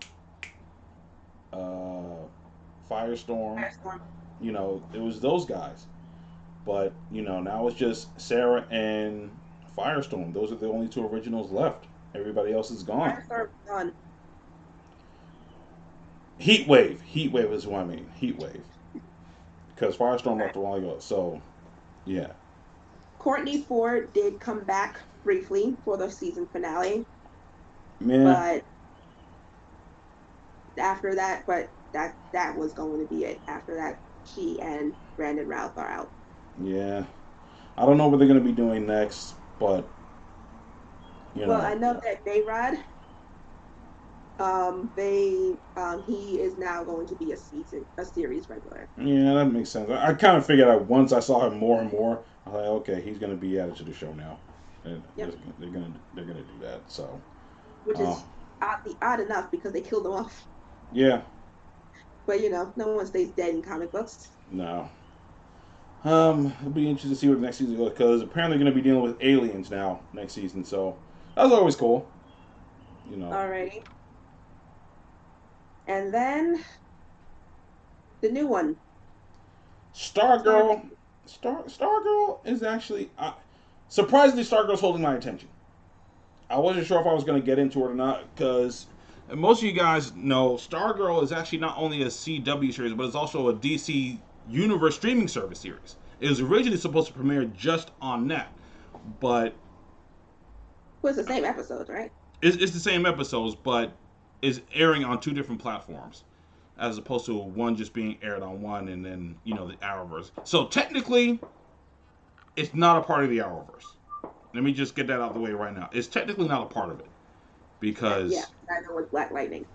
[SPEAKER 2] You know, it was those guys. But, you know, now it's just Sarah and Firestorm. Those are the only two originals left. Everybody else is gone.
[SPEAKER 3] Firestorm's gone.
[SPEAKER 2] Heatwave is what I mean. Heatwave. Because Firestorm left a while ago. So, yeah.
[SPEAKER 3] Courtney Ford did come back briefly for the season finale.
[SPEAKER 2] Yeah.
[SPEAKER 3] But after that, that was going to be it. After that, she and Brandon Routh are out.
[SPEAKER 2] Yeah. I don't know what they're going to be doing next, but, you know.
[SPEAKER 3] Well, I know that Bayrod, he is now going to be a series regular.
[SPEAKER 2] Yeah, that makes sense. I kind of figured out once I saw him more and more, I was like, okay, he's going to be added to the show now. And
[SPEAKER 3] yep.
[SPEAKER 2] They're gonna do that, so.
[SPEAKER 3] Which is odd enough because they killed him off.
[SPEAKER 2] Yeah.
[SPEAKER 3] But, you know, no one stays dead in comic books.
[SPEAKER 2] No. It'll be interesting to see what the next season goes, because apparently they're going to be dealing with aliens now next season, so that's always cool. You know.
[SPEAKER 3] Alrighty. And then the new one.
[SPEAKER 2] Stargirl. Stargirl is actually surprisingly Stargirl's holding my attention. I wasn't sure if I was going to get into it or not, because most of you guys know Stargirl is actually not only a CW series, but it's also a DC Universe streaming service series. It was originally supposed to premiere just on that, but
[SPEAKER 3] it's the same episodes, right?
[SPEAKER 2] It's the same episodes, but is airing on two different platforms. as opposed to one just being aired on one and then, the Arrowverse. So technically, it's not a part of the Arrowverse. Let me just get that out of the way right now. It's technically not a part of it because
[SPEAKER 3] I know with Black Lightning.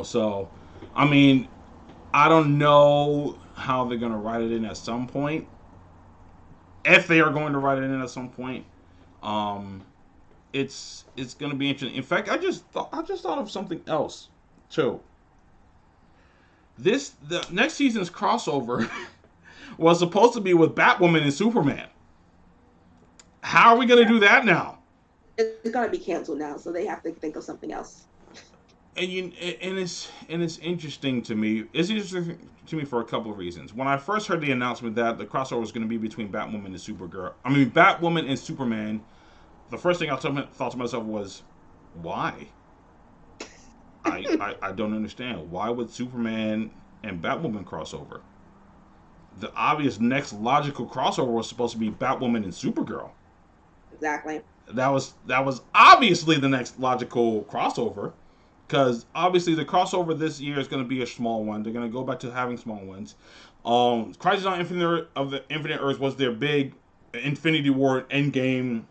[SPEAKER 2] So I mean, I don't know how they're gonna write it in at some point. If they are going to write it in at some point, it's gonna be interesting. In fact, I just thought of something else too. The next season's crossover was supposed to be with Batwoman and Superman. How are we gonna do that now?
[SPEAKER 3] It's gonna be canceled now, so they have to think of something else.
[SPEAKER 2] And it's interesting to me. It's interesting to me for a couple of reasons. When I first heard the announcement that the crossover was going to be between Batwoman and Batwoman and Superman, the first thing I thought to myself was, why? I don't understand. Why would Superman and Batwoman cross over? The obvious next logical crossover was supposed to be Batwoman and Supergirl.
[SPEAKER 3] Exactly.
[SPEAKER 2] That was obviously the next logical crossover. Because obviously the crossover this year is going to be a small one. They're going to go back to having small ones. Crisis on Infinite Earths was their big Infinity War Endgame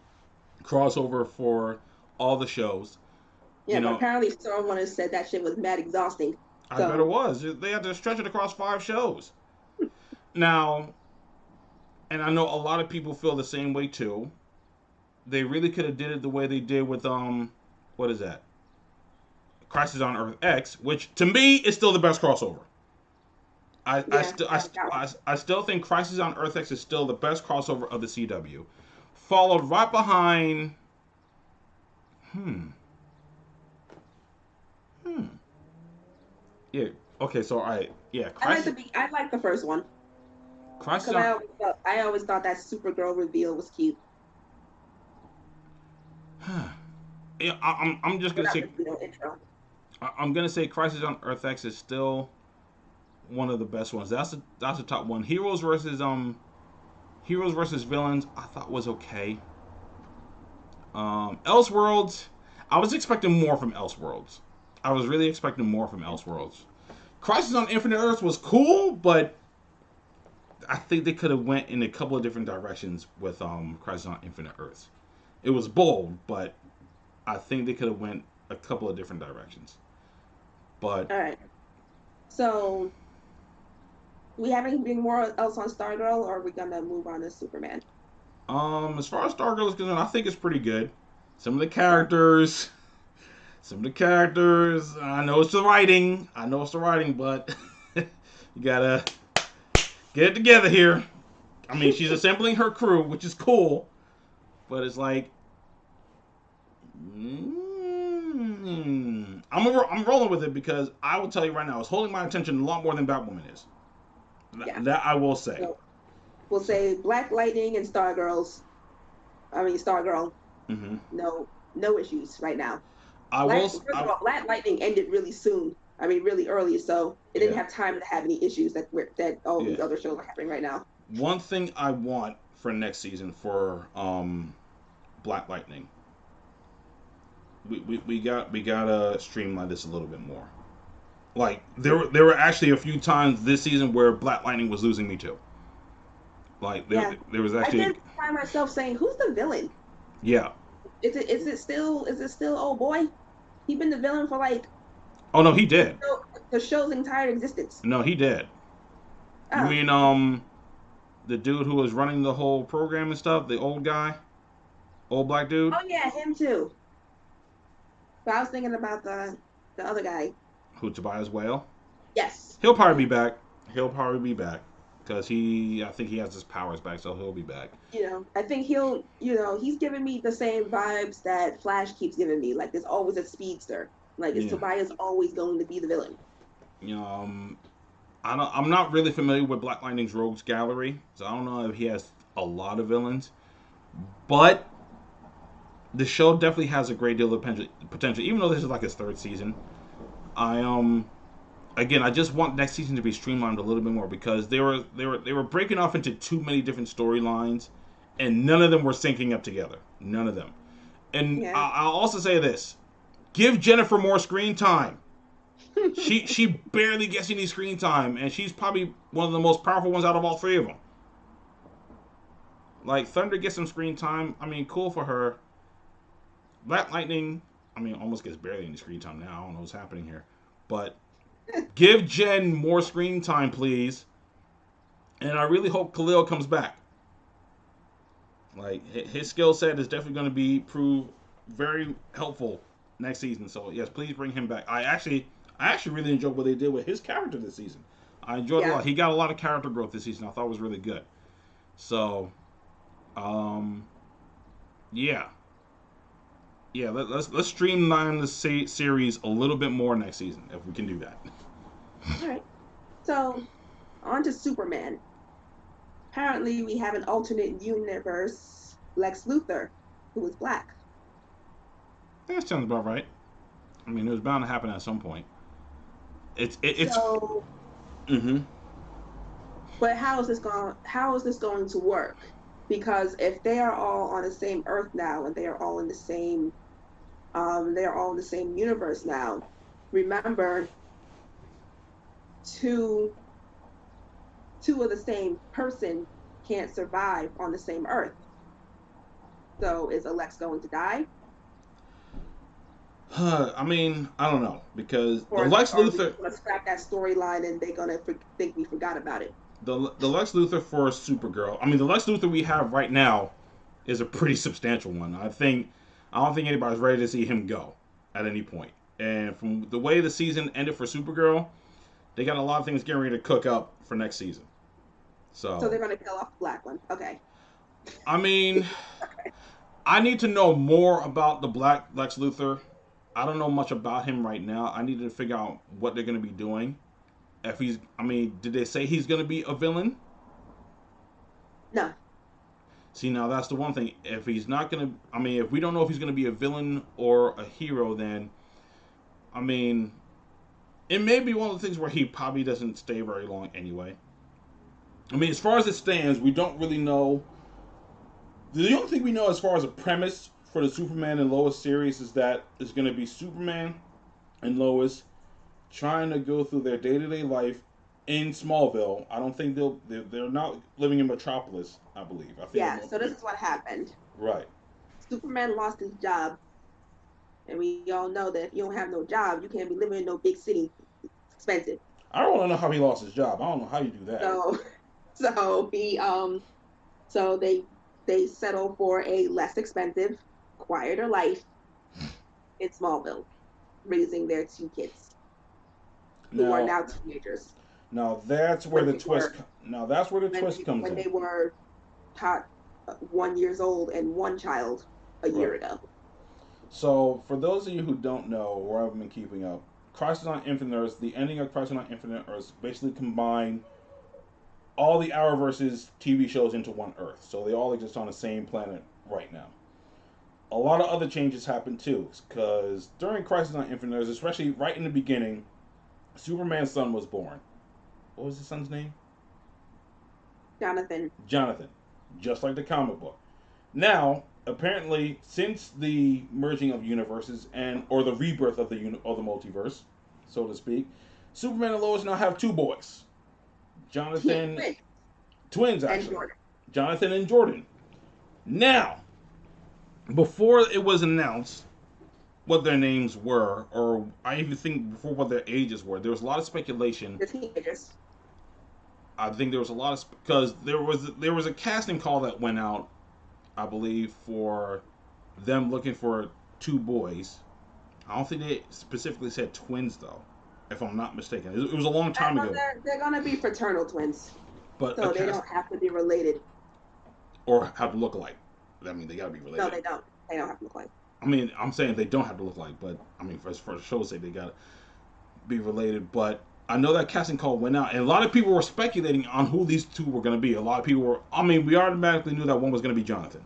[SPEAKER 2] crossover for all the shows.
[SPEAKER 3] Yeah, but apparently someone has said that shit was mad exhausting.
[SPEAKER 2] I bet it was. They had to stretch it across 5 shows. Now, and I know a lot of people feel the same way too. They really could have did it the way they did with what is that? Crisis on Earth X, which to me is still the best crossover. I still think Crisis on Earth X is still the best crossover of the CW, followed right behind. Yeah. Okay. So
[SPEAKER 3] I like the first one.
[SPEAKER 2] Crisis.
[SPEAKER 3] I always thought that Supergirl reveal was cute.
[SPEAKER 2] Yeah, I'm just gonna say.
[SPEAKER 3] Intro.
[SPEAKER 2] I'm gonna say Crisis on Earth X is still one of the best ones. That's the top one. Heroes versus Villains, I thought was okay. Elseworlds, I was expecting more from Elseworlds. I was really expecting more from Elseworlds. Crisis on Infinite Earths was cool, but I think they could have went in a couple of different directions with Crisis on Infinite Earths. It was bold, but I think they could have went a couple of different directions. But
[SPEAKER 3] all right. So we have anything more else on Stargirl, or are we gonna move on to Superman?
[SPEAKER 2] As far as Stargirl is concerned, I think it's pretty good. Some of the characters. I know it's the writing, but you gotta get it together here. I mean, she's assembling her crew, which is cool, but it's like, I'm rolling with it because I will tell you right now, it's holding my attention a lot more than Batwoman is. That I will say.
[SPEAKER 3] So we'll say Black Lightning and Stargirl.
[SPEAKER 2] Mm-hmm.
[SPEAKER 3] No issues right now.
[SPEAKER 2] Black
[SPEAKER 3] Lightning ended really soon. Really early, so it didn't have time to have any issues that all these other shows are happening right now.
[SPEAKER 2] One thing I want for next season for Black Lightning, we gotta streamline this a little bit more. Like there were actually a few times this season where Black Lightning was losing me too. Like there was actually. I did
[SPEAKER 3] find myself saying, "Who's the villain?"
[SPEAKER 2] Yeah.
[SPEAKER 3] Is it still old boy? He been the villain for like.
[SPEAKER 2] Oh no, he did.
[SPEAKER 3] The show's entire existence.
[SPEAKER 2] No, he did. Oh. You mean the dude who was running the whole program and stuff, the old guy, old black dude?
[SPEAKER 3] Oh yeah, him too. But I was thinking about the other guy.
[SPEAKER 2] Who, Tobias Whale?
[SPEAKER 3] Yes.
[SPEAKER 2] He'll probably be back. Because I think he has his powers back, so he'll be back.
[SPEAKER 3] I think he's giving me the same vibes that Flash keeps giving me. Like, there's always a speedster. Like, is Tobias always going to be the villain?
[SPEAKER 2] I'm not really familiar with Black Lightning's rogues gallery, so I don't know if he has a lot of villains. But the show definitely has a great deal of potential, even though this is like its 3rd season. Again, I just want next season to be streamlined a little bit more because they were breaking off into too many different storylines, and none of them were syncing up together. None of them. And I'll also say this: give Jennifer more screen time. She barely gets any screen time, and she's probably one of the most powerful ones out of all three of them. Like, Thunder gets some screen time. I mean, cool for her. Black Lightning, I mean, almost gets barely any screen time now. I don't know what's happening here. But give Jen more screen time, please. And I really hope Khalil comes back. Like, his skill set is definitely going to prove very helpful next season. So, yes, please bring him back. I actually really enjoyed what they did with his character this season. I enjoyed it a lot. He got a lot of character growth this season. I thought it was really good. So, yeah. Let's streamline the series a little bit more next season if we can do that.
[SPEAKER 3] All right. So, on to Superman. Apparently, we have an alternate universe Lex Luthor, who is black.
[SPEAKER 2] That sounds about right. I mean, it was bound to happen at some point. It's.
[SPEAKER 3] So.
[SPEAKER 2] Mm-hmm.
[SPEAKER 3] But how is this going to work? Because if they are all on the same Earth now, and they are all in the same universe now, remember, two of the same person can't survive on the same Earth. So is Lex going to die?
[SPEAKER 2] I mean, I don't know, because
[SPEAKER 3] Or
[SPEAKER 2] the Lex Luthor.
[SPEAKER 3] Let's scrap that storyline, and they're gonna think we forgot about it.
[SPEAKER 2] The Lex Luthor for Supergirl. I mean, the Lex Luthor we have right now is a pretty substantial one. I don't think anybody's ready to see him go at any point. And from the way the season ended for Supergirl, they got a lot of things getting ready to cook up for next season. So
[SPEAKER 3] they're going to kill off the black one. Okay.
[SPEAKER 2] I mean, okay. I need to know more about the black Lex Luthor. I don't know much about him right now. I need to figure out what they're going to be doing. Did they say he's going to be a villain?
[SPEAKER 3] No.
[SPEAKER 2] See, now that's the one thing. If he's not going to, if we don't know if he's going to be a villain or a hero, then, it may be one of the things where he probably doesn't stay very long anyway. As far as it stands, we don't really know. The only thing we know as far as a premise for the Superman and Lois series is that it's going to be Superman and Lois trying to go through their day-to-day life in Smallville. I don't think they're not living in Metropolis, I believe.
[SPEAKER 3] So this is what happened.
[SPEAKER 2] Right.
[SPEAKER 3] Superman lost his job. And we all know that if you don't have no job, you can't be living in no big city. It's expensive.
[SPEAKER 2] I don't want to know how he lost his job. I don't know how you do that.
[SPEAKER 3] So he so they settle for a less expensive, quieter life in Smallville, raising their two kids who are now teenagers.
[SPEAKER 2] Now that's where the twist. Twist comes in.
[SPEAKER 3] When they were 1 year old and one child a year ago.
[SPEAKER 2] So for those of you who don't know or haven't been keeping up, Crisis on Infinite Earths, the ending of Crisis on Infinite Earths basically combined all the Arrowverse's TV shows into one Earth. So they all exist on the same planet right now. A lot of other changes happened too, because during Crisis on Infinite Earths, especially right in the beginning, Superman's son was born. What was his son's name?
[SPEAKER 3] Jonathan.
[SPEAKER 2] Just like the comic book. Now, apparently, since the merging of universes or the rebirth of the multiverse, so to speak, Superman and Lois now have two boys. Twins actually.
[SPEAKER 3] And Jordan.
[SPEAKER 2] Jonathan and Jordan. Now, before it was announced what their names were, or I even think before what their ages were, there was a lot of speculation.
[SPEAKER 3] The teenagers.
[SPEAKER 2] I think there was a lot of because there was a casting call that went out, I believe, for them looking for two boys. I don't think they specifically said twins though, if I'm not mistaken. It was a long time ago.
[SPEAKER 3] They're gonna be fraternal twins,
[SPEAKER 2] but
[SPEAKER 3] so they don't have to be related
[SPEAKER 2] or have to look alike. I mean, they gotta be related.
[SPEAKER 3] No, they don't. They don't have to look alike.
[SPEAKER 2] I'm saying they don't have to look alike, but for the show's sake, they gotta be related. But I know that casting call went out, and a lot of people were speculating on who these two were going to be. A lot of people were, we automatically knew that one was going to be Jonathan.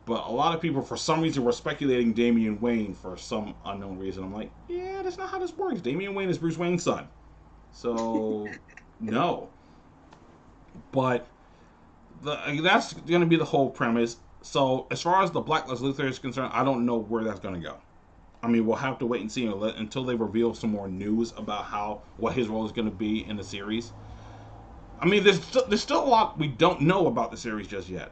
[SPEAKER 2] But a lot of people, for some reason, were speculating Damian Wayne for some unknown reason. I'm like, yeah, that's not how this works. Damian Wayne is Bruce Wayne's son. So, no. But that's going to be the whole premise. So, as far as the Black Lex Luthor is concerned, I don't know where that's going to go. I mean, we'll have to wait and see until they reveal some more news about what his role is going to be in the series. I mean, there's still a lot we don't know about the series just yet.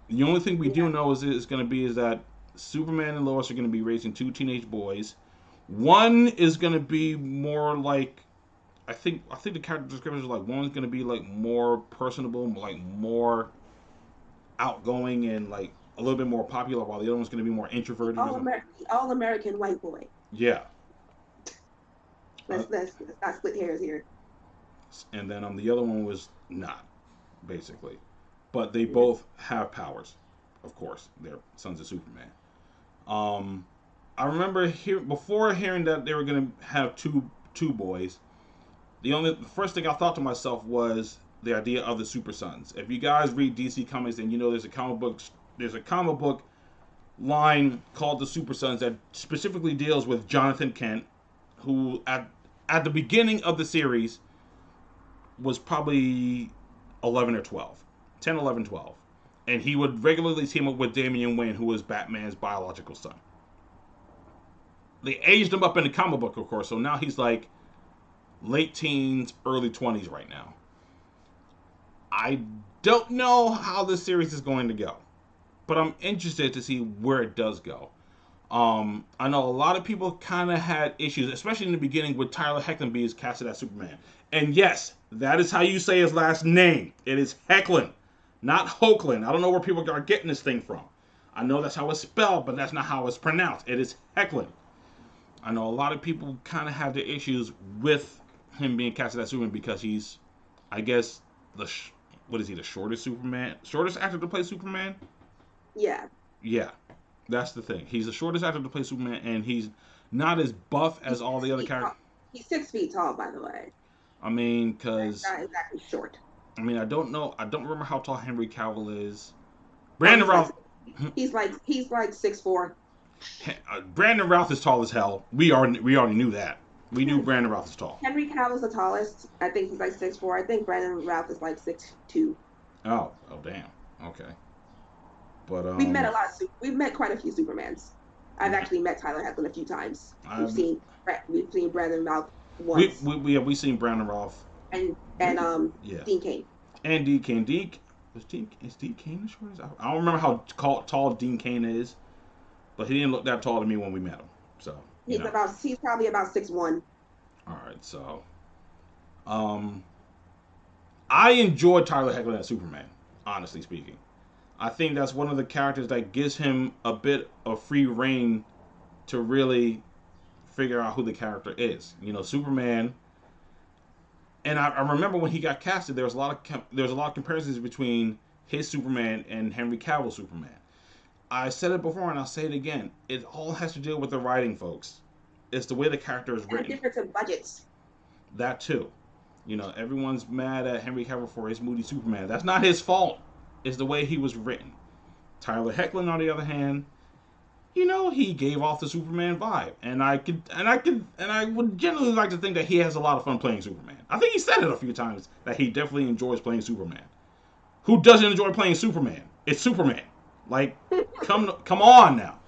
[SPEAKER 2] The only thing we do know is that Superman and Lois are going to be raising 2 teenage boys. One is going to be more like, I think the character descriptions are like, one's going to be like more personable, like more outgoing and like a little bit more popular, while the other one's going to be more introverted.
[SPEAKER 3] All American white boy.
[SPEAKER 2] Yeah.
[SPEAKER 3] Let's not split hairs here.
[SPEAKER 2] And then the other one was not, basically. But they both have powers, of course. They're sons of Superman. I remember before hearing that they were going to have two boys, the first thing I thought to myself was the idea of the Super Sons. If you guys read DC Comics, then you know there's a comic book line called the Super Sons that specifically deals with Jonathan Kent, who at the beginning of the series was probably 11 or 12. 10, 11, 12. And he would regularly team up with Damian Wayne, who was Batman's biological son. They aged him up in the comic book, of course, so now he's like late teens, early 20s right now. I don't know how this series is going to go, but I'm interested to see where it does go. I know a lot of people kind of had issues, especially in the beginning, with Tyler Hoechlin being casted as Superman. And yes, that is how you say his last name. It is Hoechlin, not Hoechlin. I don't know where people are getting this thing from. I know that's how it's spelled, but that's not how it's pronounced. It is Hoechlin. I know a lot of people kind of have their issues with him being casted as Superman because he's, I guess, the shortest actor to play Superman?
[SPEAKER 3] Yeah.
[SPEAKER 2] Yeah, that's the thing. He's the shortest actor to play Superman, and he's not as buff as all the other characters.
[SPEAKER 3] He's 6 feet tall, by the way.
[SPEAKER 2] I mean, because...
[SPEAKER 3] Not exactly short.
[SPEAKER 2] I mean, I don't know. I don't remember how tall Henry Cavill is. Brandon Routh...
[SPEAKER 3] He's like 6'4".
[SPEAKER 2] Brandon Routh is tall as hell. We already knew that. We knew Brandon Routh is tall.
[SPEAKER 3] Henry Cavill's the tallest. I think he's like 6'4". I think Brandon Routh is like 6'2".
[SPEAKER 2] Oh, damn. Okay. But
[SPEAKER 3] we've met quite a few Supermans. I've actually met Tyler Hoechlin a few times. We've seen Brandon Routh once.
[SPEAKER 2] We've seen Brandon Routh
[SPEAKER 3] and Dean Cain.
[SPEAKER 2] And Dean Cain. Is Dean Cain the shortest? I don't remember how tall Dean Cain is, but he didn't look that tall to me when we met him. So
[SPEAKER 3] he's probably about 6'1".
[SPEAKER 2] All right, so I enjoyed Tyler Hoechlin as Superman, honestly speaking. I think that's one of the characters that gives him a bit of free reign to really figure out who the character is. You know, Superman. And I remember when he got casted, there was a lot of comparisons between his Superman and Henry Cavill's Superman. I said it before and I'll say it again. It all has to do with the writing, folks. It's the way the character is written.
[SPEAKER 3] And difference in budgets.
[SPEAKER 2] That too. You know, everyone's mad at Henry Cavill for his moody Superman. That's not his fault. It's the way he was written. Tyler Hoechlin, on the other hand, you know, he gave off the Superman vibe, and I would generally like to think that he has a lot of fun playing Superman. I think he said it a few times that he definitely enjoys playing Superman. Who doesn't enjoy playing Superman? It's Superman. Like, come on now.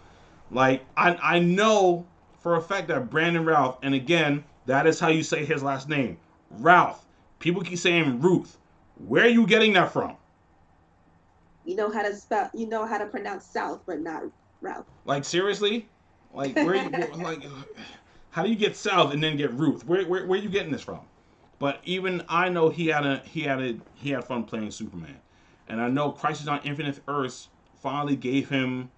[SPEAKER 2] Like, I know for a fact that Brandon Routh, and again, that is how you say his last name, Routh. People keep saying Ruth. Where are you getting that from?
[SPEAKER 3] You know how to spell. You know how to pronounce South, but not Routh.
[SPEAKER 2] Like, seriously? Like, where you like? How do you get South and then get Ruth? Where are you getting this from? But even I know he had fun playing Superman, and I know Crisis on Infinite Earths finally gave him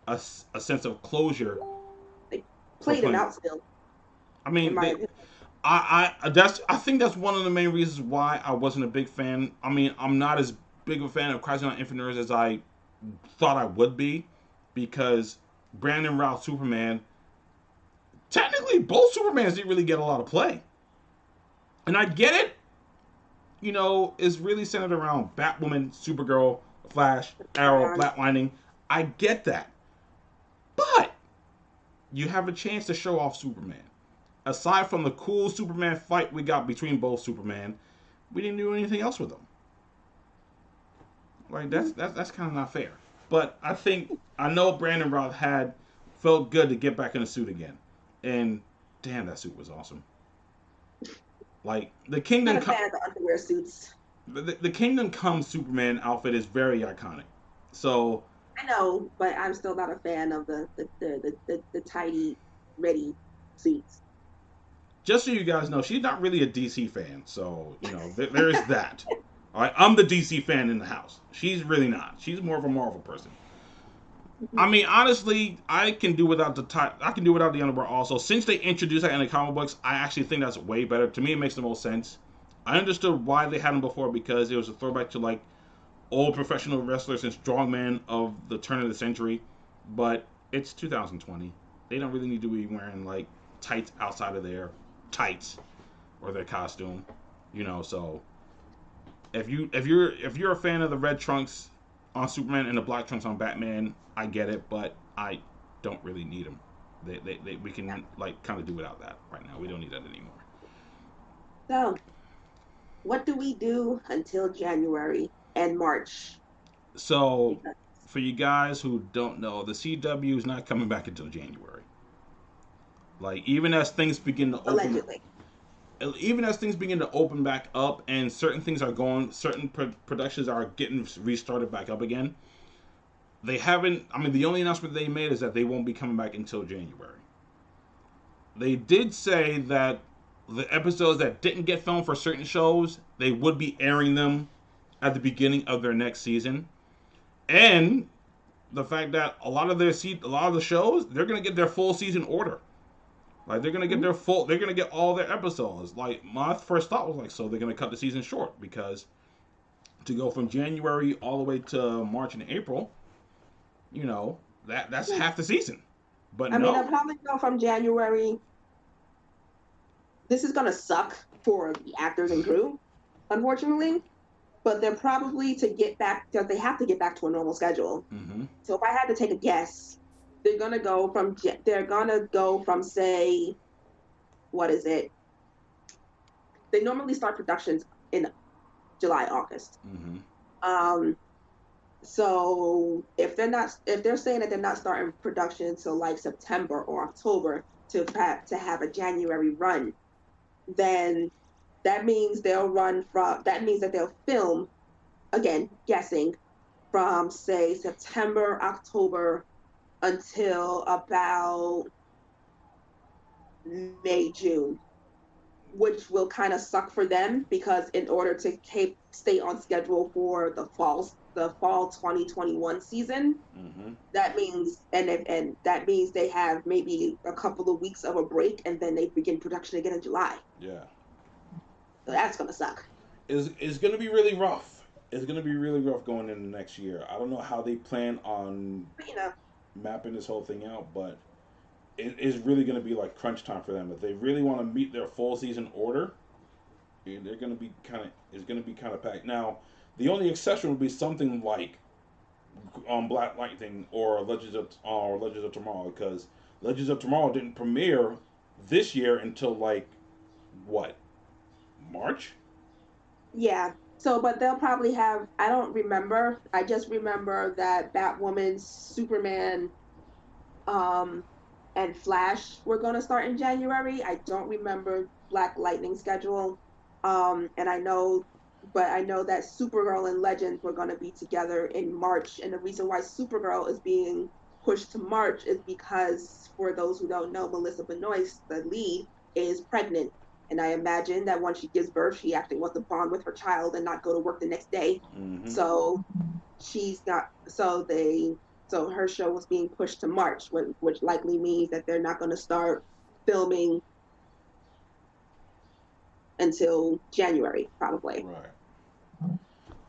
[SPEAKER 2] a sense of closure.
[SPEAKER 3] They played him out still.
[SPEAKER 2] I mean, I think that's one of the main reasons why I wasn't a big fan. I mean, I'm not as big of a fan of Crisis on Infinite Earths as I thought I would be, because Brandon Routh Superman, technically both Supermans didn't really get a lot of play. And I get it. You know, it's really centered around Batwoman, Supergirl, Flash, Arrow, flatlining. I get that. But you have a chance to show off Superman. Aside from the cool Superman fight we got between both Superman, we didn't do anything else with them. Like, that's kind of not fair. But I know Brandon Routh had felt good to get back in a suit again. And damn, that suit was awesome. Like the Kingdom
[SPEAKER 3] Not a fan of the underwear suits.
[SPEAKER 2] The Kingdom Come Superman outfit is very iconic. So
[SPEAKER 3] I know, but I'm still not a fan of the tidy, ready suits.
[SPEAKER 2] just so you guys know, she's not really a DC fan. So there is that. All right, I'm the DC fan in the house. She's really not. She's more of a Marvel person. I mean, honestly, I can do without I can do without the underwear also. Since they introduced that in the comic books, I actually think that's way better. To me, it makes the most sense. I understood why they had them before because it was a throwback to like old professional wrestlers and strongmen of the turn of the century. But it's 2020. They don't really need to be wearing like tights outside of their tights or their costume. So if you're a fan of the red trunks on Superman and the black trunks on Batman, I get it, but I don't really need them. We can like kind of do without that right now. We don't need that anymore.
[SPEAKER 3] So, what do we do until January and March?
[SPEAKER 2] So, for you guys who don't know, the CW is not coming back until January. Like even as things begin to open, even as things begin to open back up, and certain things are going, certain productions are getting restarted back up again. They haven't. I mean, the only announcement they made is that they won't be coming back until January. They did say that the episodes that didn't get filmed for certain shows, they would be airing them at the beginning of their next season, and the fact that a lot of the shows, they're gonna get their full season order. Like they're gonna get they're gonna get all their episodes. Like my first thought was like, so they're gonna cut the season short because to go from January all the way to March and April. That's half the season. But
[SPEAKER 3] I mean, I'll probably go from January. This is gonna suck for the actors and crew, unfortunately. But they're probably to get back because they have to get back to a normal schedule.
[SPEAKER 2] Mm-hmm.
[SPEAKER 3] So if I had to take a guess, they're gonna go from say, what is it? They normally start productions in July, August.
[SPEAKER 2] Mm-hmm.
[SPEAKER 3] So if they're saying that they're not starting production until like September or October to have a January run, then that means that they'll film, again, guessing, from say September, October until about May, June, which will kind of suck for them because in order to stay on schedule for the fall 2021 season,
[SPEAKER 2] mm-hmm.
[SPEAKER 3] that means and that means they have maybe a couple of weeks of a break and then they begin production again in July.
[SPEAKER 2] Yeah.
[SPEAKER 3] So that's gonna suck.
[SPEAKER 2] It's gonna be really rough. It's gonna be really rough going into next year. I don't know how they plan on mapping this whole thing out, but it is really gonna be like crunch time for them. If they really want to meet their full season order, they're gonna be it's gonna be kind of packed. Now, the only exception would be something like Black Lightning or Legends of Tomorrow, because Legends of Tomorrow didn't premiere this year until like what? March?
[SPEAKER 3] Yeah. So, but they'll probably have, I don't remember. I just remember that Batwoman, Superman, and Flash were going to start in January. I don't remember Black Lightning's schedule. And I know that Supergirl and Legends were going to be together in March. And the reason why Supergirl is being pushed to March is because, for those who don't know, Melissa Benoist, the lead, is pregnant. And I imagine that once she gives birth, she actually wants to bond with her child and not go to work the next day.
[SPEAKER 2] Mm-hmm.
[SPEAKER 3] So so her show was being pushed to March, which likely means that they're not going to start filming until January, probably.
[SPEAKER 2] Right.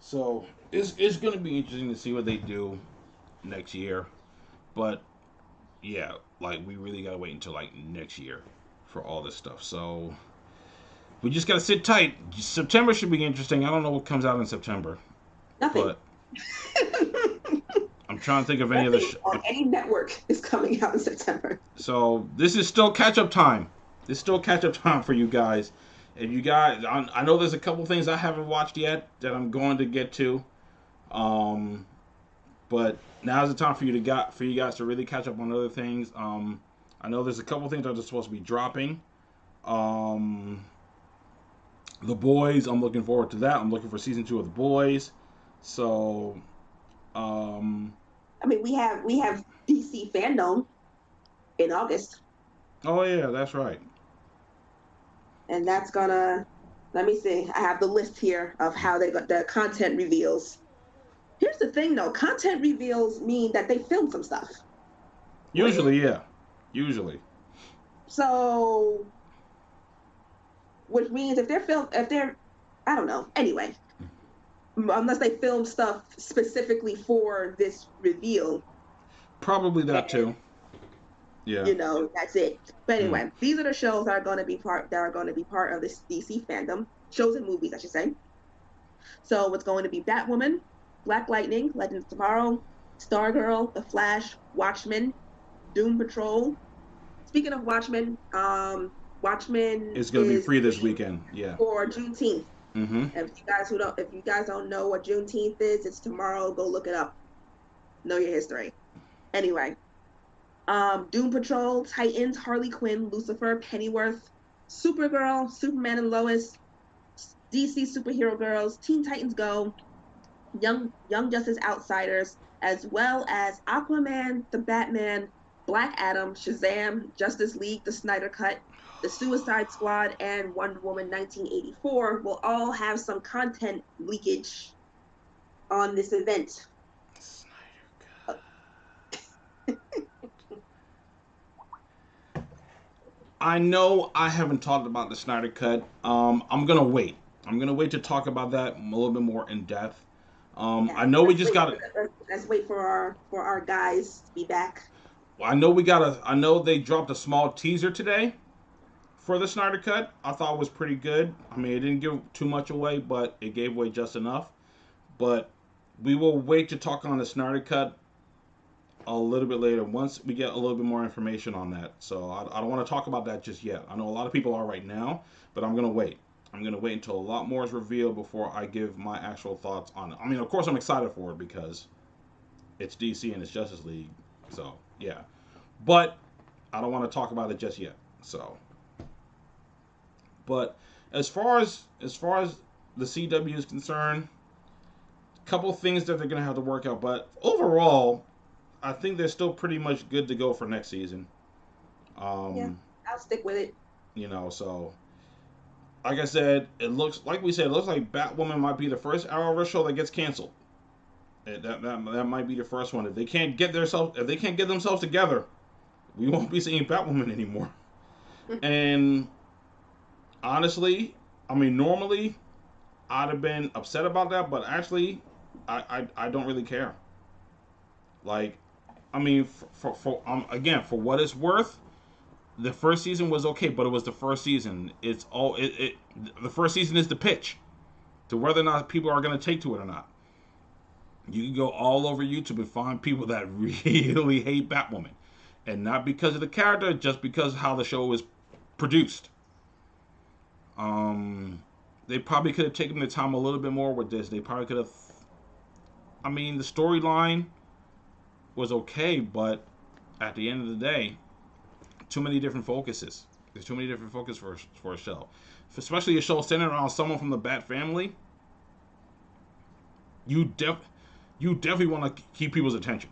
[SPEAKER 2] So it's going to be interesting to see what they do next year. But yeah, like we really got to wait until like next year for all this stuff. So we just got to sit tight. September should be interesting. I don't know what comes out in September.
[SPEAKER 3] Nothing.
[SPEAKER 2] But I'm trying to think of any other
[SPEAKER 3] on any network is coming out in September.
[SPEAKER 2] So this is still catch-up time. This is still catch-up time for you guys. If you guys, I know there's a couple things I haven't watched yet that I'm going to get to. But now's the time for you guys to really catch up on other things. I know there's a couple things that are supposed to be dropping. The Boys, I'm looking forward to that. I'm looking for season 2 of The Boys. So,
[SPEAKER 3] I mean, we have DC Fandom in August.
[SPEAKER 2] Oh yeah, that's right.
[SPEAKER 3] And that's gonna, let me see. I have the list here of how they got the content reveals. Here's the thing, though. Content reveals mean that they filmed some stuff.
[SPEAKER 2] Usually, yeah. Usually.
[SPEAKER 3] So, which means if they're, I don't know. Anyway, unless they film stuff specifically for this reveal.
[SPEAKER 2] Probably that too. Yeah.
[SPEAKER 3] You know, that's it. But anyway, these are the shows that are going to be part of this DC fandom. Shows and movies, I should say. So it's going to be Batwoman, Black Lightning, Legends of Tomorrow, Stargirl, The Flash, Watchmen, Doom Patrol. Speaking of Watchmen, Watchmen
[SPEAKER 2] is going to be free this weekend. Yeah.
[SPEAKER 3] For Juneteenth.
[SPEAKER 2] Mm-hmm.
[SPEAKER 3] If you guys don't know what Juneteenth is, it's tomorrow. Go look it up. Know your history. Anyway, Doom Patrol, Titans, Harley Quinn, Lucifer, Pennyworth, Supergirl, Superman and Lois, DC Superhero Girls, Teen Titans Go, Young Justice Outsiders, as well as Aquaman, The Batman, Black Adam, Shazam, Justice League, The Snyder Cut, The Suicide Squad, and Wonder Woman 1984 will all have some content leakage on this event.
[SPEAKER 2] I know I haven't talked about the Snyder Cut. I'm gonna wait. I'm gonna wait to talk about that a little bit more in depth. I know we just got to.
[SPEAKER 3] Let's wait for our guys to be back.
[SPEAKER 2] I know they dropped a small teaser today for the Snyder Cut. I thought it was pretty good. I mean, it didn't give too much away, but it gave away just enough. But we will wait to talk on the Snyder Cut a little bit later once we get a little bit more information on that. So I don't want to talk about that just yet. I know a lot of people are right now, but I'm going to wait. I'm going to wait until a lot more is revealed before I give my actual thoughts on it. I mean, of course I'm excited for it because it's DC and it's Justice League. So, yeah. But I don't want to talk about it just yet. So, but as far as the CW is concerned, a couple things that they're going to have to work out, but overall I think they're still pretty much good to go for next season.
[SPEAKER 3] Yeah, I'll stick with it.
[SPEAKER 2] You know, so like I said, it looks like Batwoman might be the first Arrowverse show that gets canceled. That might be the first one. If they can't get themselves together, we won't be seeing Batwoman anymore. And honestly, I mean, normally I'd have been upset about that, but actually, I don't really care. Like, I mean, for what it's worth, the first season was okay, but it was the first season. The first season is the pitch to whether or not people are going to take to it or not. You can go all over YouTube and find people that really hate Batwoman, and not because of the character, just because of how the show was produced. They probably could have taken the time a little bit more with this. They probably could have. I mean, the storyline was okay, but at the end of the day, too many different focuses. There's too many different focuses for a show, especially a show centered around someone from the Bat family. You definitely want to keep people's attention.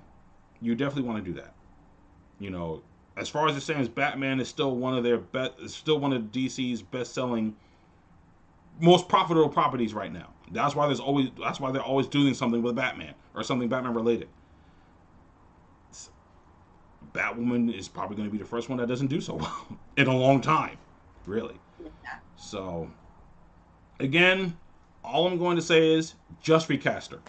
[SPEAKER 2] You definitely want to do that. You know, as far as the saying, Batman is still one of DC's best-selling, most profitable properties right now. That's why they're always doing something with Batman or something Batman related. Batwoman is probably going to be the first one that doesn't do so well in a long time, really. So, again, all I'm going to say is just recast her.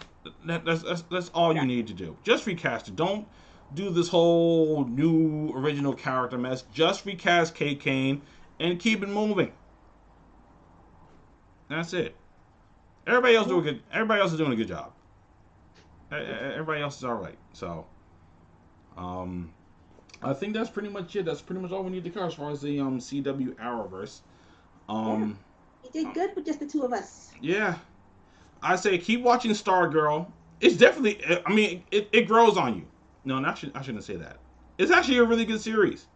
[SPEAKER 2] That's all you need to do. Just recast her. Don't do this whole new original character mess. Just recast Kate Kane and keep it moving. That's it. Everybody else is doing a good job. Everybody else is all right. So, I think that's pretty much it. That's pretty much all we need to cover as far as the CW Arrowverse.
[SPEAKER 3] You did good with just the two of us.
[SPEAKER 2] Yeah. I say keep watching Stargirl. It's definitely. I mean, it grows on you. No, I shouldn't say that. It's actually a really good series.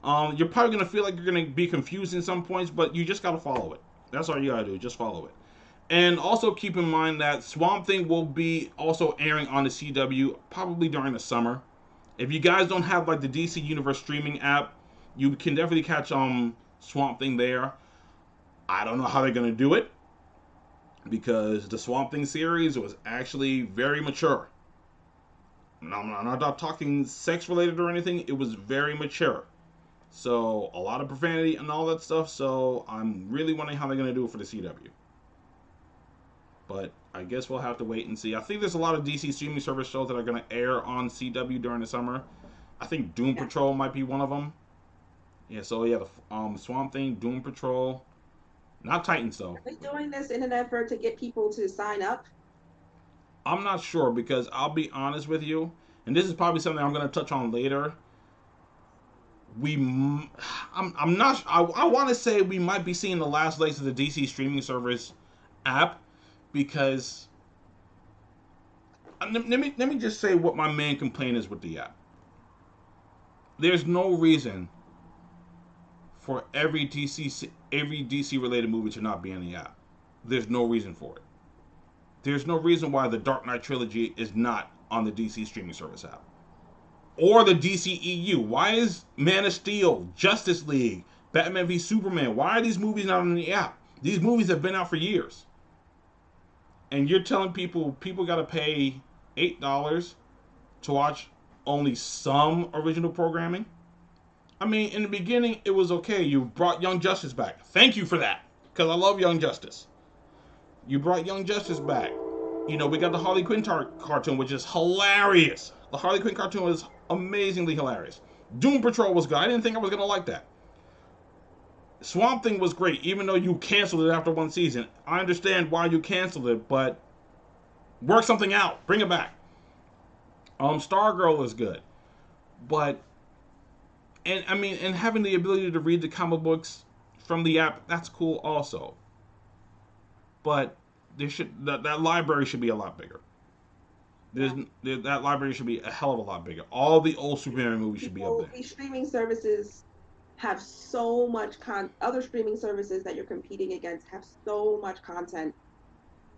[SPEAKER 2] You're probably gonna feel like you're gonna be confused in some points, but you just gotta follow it. That's all you gotta do. Just follow it. And also keep in mind that Swamp Thing will be also airing on the CW probably during the summer. If you guys don't have like the DC Universe streaming app, you can definitely catch Swamp Thing there. I don't know how they're gonna do it because the Swamp Thing series was actually very mature. I'm not talking sex related or anything. It was very mature. So a lot of profanity and all that stuff. So I'm really wondering how they're gonna do it for the CW. But I guess we'll have to wait and see. I think there's a lot of DC streaming service shows that are going to air on CW during the summer. I think Doom Patrol might be one of them. Yeah, so yeah, the Swamp Thing, Doom Patrol. Not Titans, though.
[SPEAKER 3] Are they doing this in an effort to get people to sign up?
[SPEAKER 2] I'm not sure because I'll be honest with you, and this is probably something I'm going to touch on later. I'm not. I want to say we might be seeing the last legs of the DC streaming service app. Because let me just say what my main complaint is with the app. There's no reason for every DC related movie to not be in the app. There's no reason for it. There's no reason why the Dark Knight trilogy is not on the DC streaming service app or the DCEU. Why is Man of Steel, Justice League, Batman v Superman? Why are these movies not on the app? These movies have been out for years. And you're telling people got to pay $8 to watch only some original programming? I mean, in the beginning, it was okay. You brought Young Justice back. Thank you for that, because I love Young Justice. You brought Young Justice back. You know, we got the Harley Quinn cartoon, which is hilarious. The Harley Quinn cartoon was amazingly hilarious. Doom Patrol was good. I didn't think I was going to like that. Swamp Thing was great, even though you canceled it after one season. I understand why you canceled it, but work something out. Bring it back. Stargirl is good. But, and having the ability to read the comic books from the app, that's cool also. But that library should be a lot bigger. That library should be a hell of a lot bigger. All the old Superman movies should be up there.
[SPEAKER 3] These streaming services have so much other streaming services that you're competing against have so much content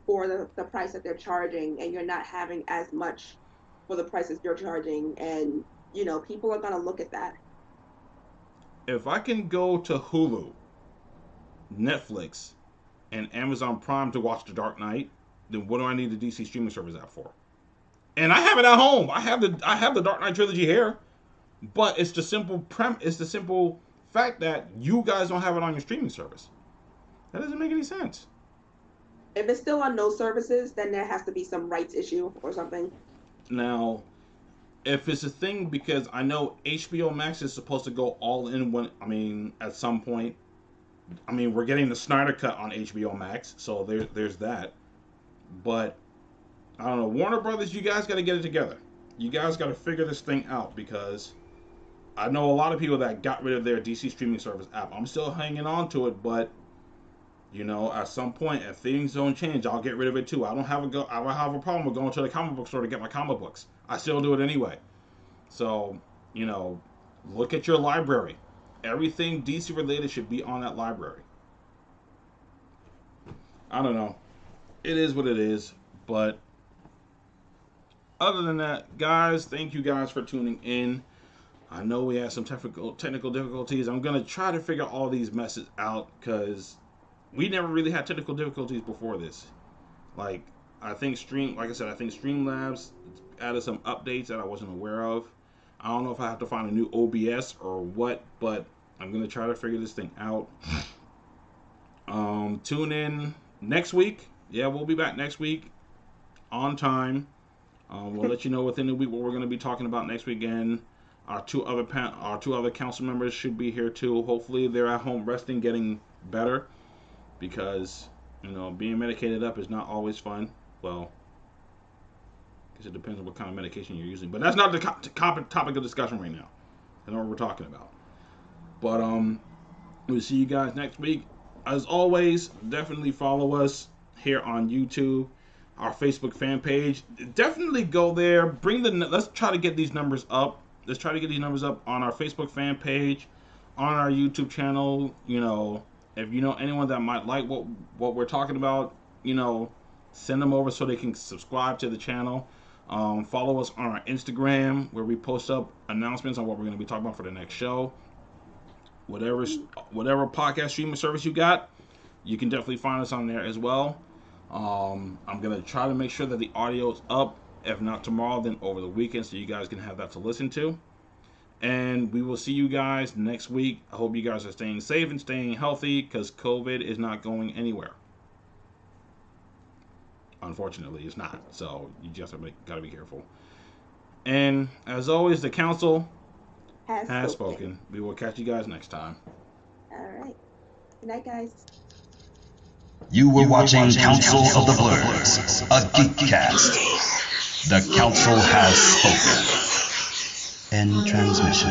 [SPEAKER 3] for the price that they're charging, and you're not having as much for the prices you're charging, and you know, people are going to look at that.
[SPEAKER 2] If I can go to Hulu, Netflix, and Amazon Prime to watch The Dark Knight, then what do I need the DC streaming service app for? And I have it at home. I have the Dark Knight trilogy here, but it's the simple fact that you guys don't have it on your streaming service. That doesn't make any sense.
[SPEAKER 3] If it's still on no services, then there has to be some rights issue or something.
[SPEAKER 2] Now, if it's a thing, because I know HBO Max is supposed to go all in at some point. I mean, we're getting the Snyder Cut on HBO Max, so there's that. But I don't know, Warner Brothers, you guys got to get it together. You guys got to figure this thing out, because I know a lot of people that got rid of their DC streaming service app. I'm still hanging on to it, but you know, at some point, if things don't change, I'll get rid of it too. I don't have a problem with going to the comic book store to get my comic books. I still do it anyway. So, you know, look at your library. Everything DC related should be on that library. I don't know. It is what it is, but other than that, guys, thank you guys for tuning in. I know we had some technical difficulties. I'm going to try to figure all these messes out, because we never really had technical difficulties before this. Like I think Streamlabs added some updates that I wasn't aware of. I don't know if I have to find a new OBS or what, but I'm going to try to figure this thing out. Tune in next week. Yeah, we'll be back next week on time. We'll let you know within the week what we're going to be talking about next weekend. Our two other council members should be here too. Hopefully they're at home resting, getting better, because you know, being medicated up is not always fun. Well, I guess it depends on what kind of medication you're using, but that's not the topic of discussion right now. I know what we're talking about. But we'll see you guys next week. As always, definitely follow us here on YouTube. our Facebook fan page. Definitely go there. Let's try to get these numbers up. Let's try to get these numbers up on our Facebook fan page, on our YouTube channel. You know, if you know anyone that might like what we're talking about, you know, send them over so they can subscribe to the channel. Follow us on our Instagram, where we post up announcements on what we're going to be talking about for the next show. Whatever podcast streaming service you got, you can definitely find us on there as well. I'm going to try to make sure that the audio is up. If not tomorrow, then over the weekend, so you guys can have that to listen to. And we will see you guys next week. I hope you guys are staying safe and staying healthy, because COVID is not going anywhere. Unfortunately, it's not. So you just got to be careful. And as always, the council has spoken. We will catch you guys next time.
[SPEAKER 3] All right. Good night, guys.
[SPEAKER 1] You were watching Council of the Blurs, a Geekcast. The council has spoken. End transmission.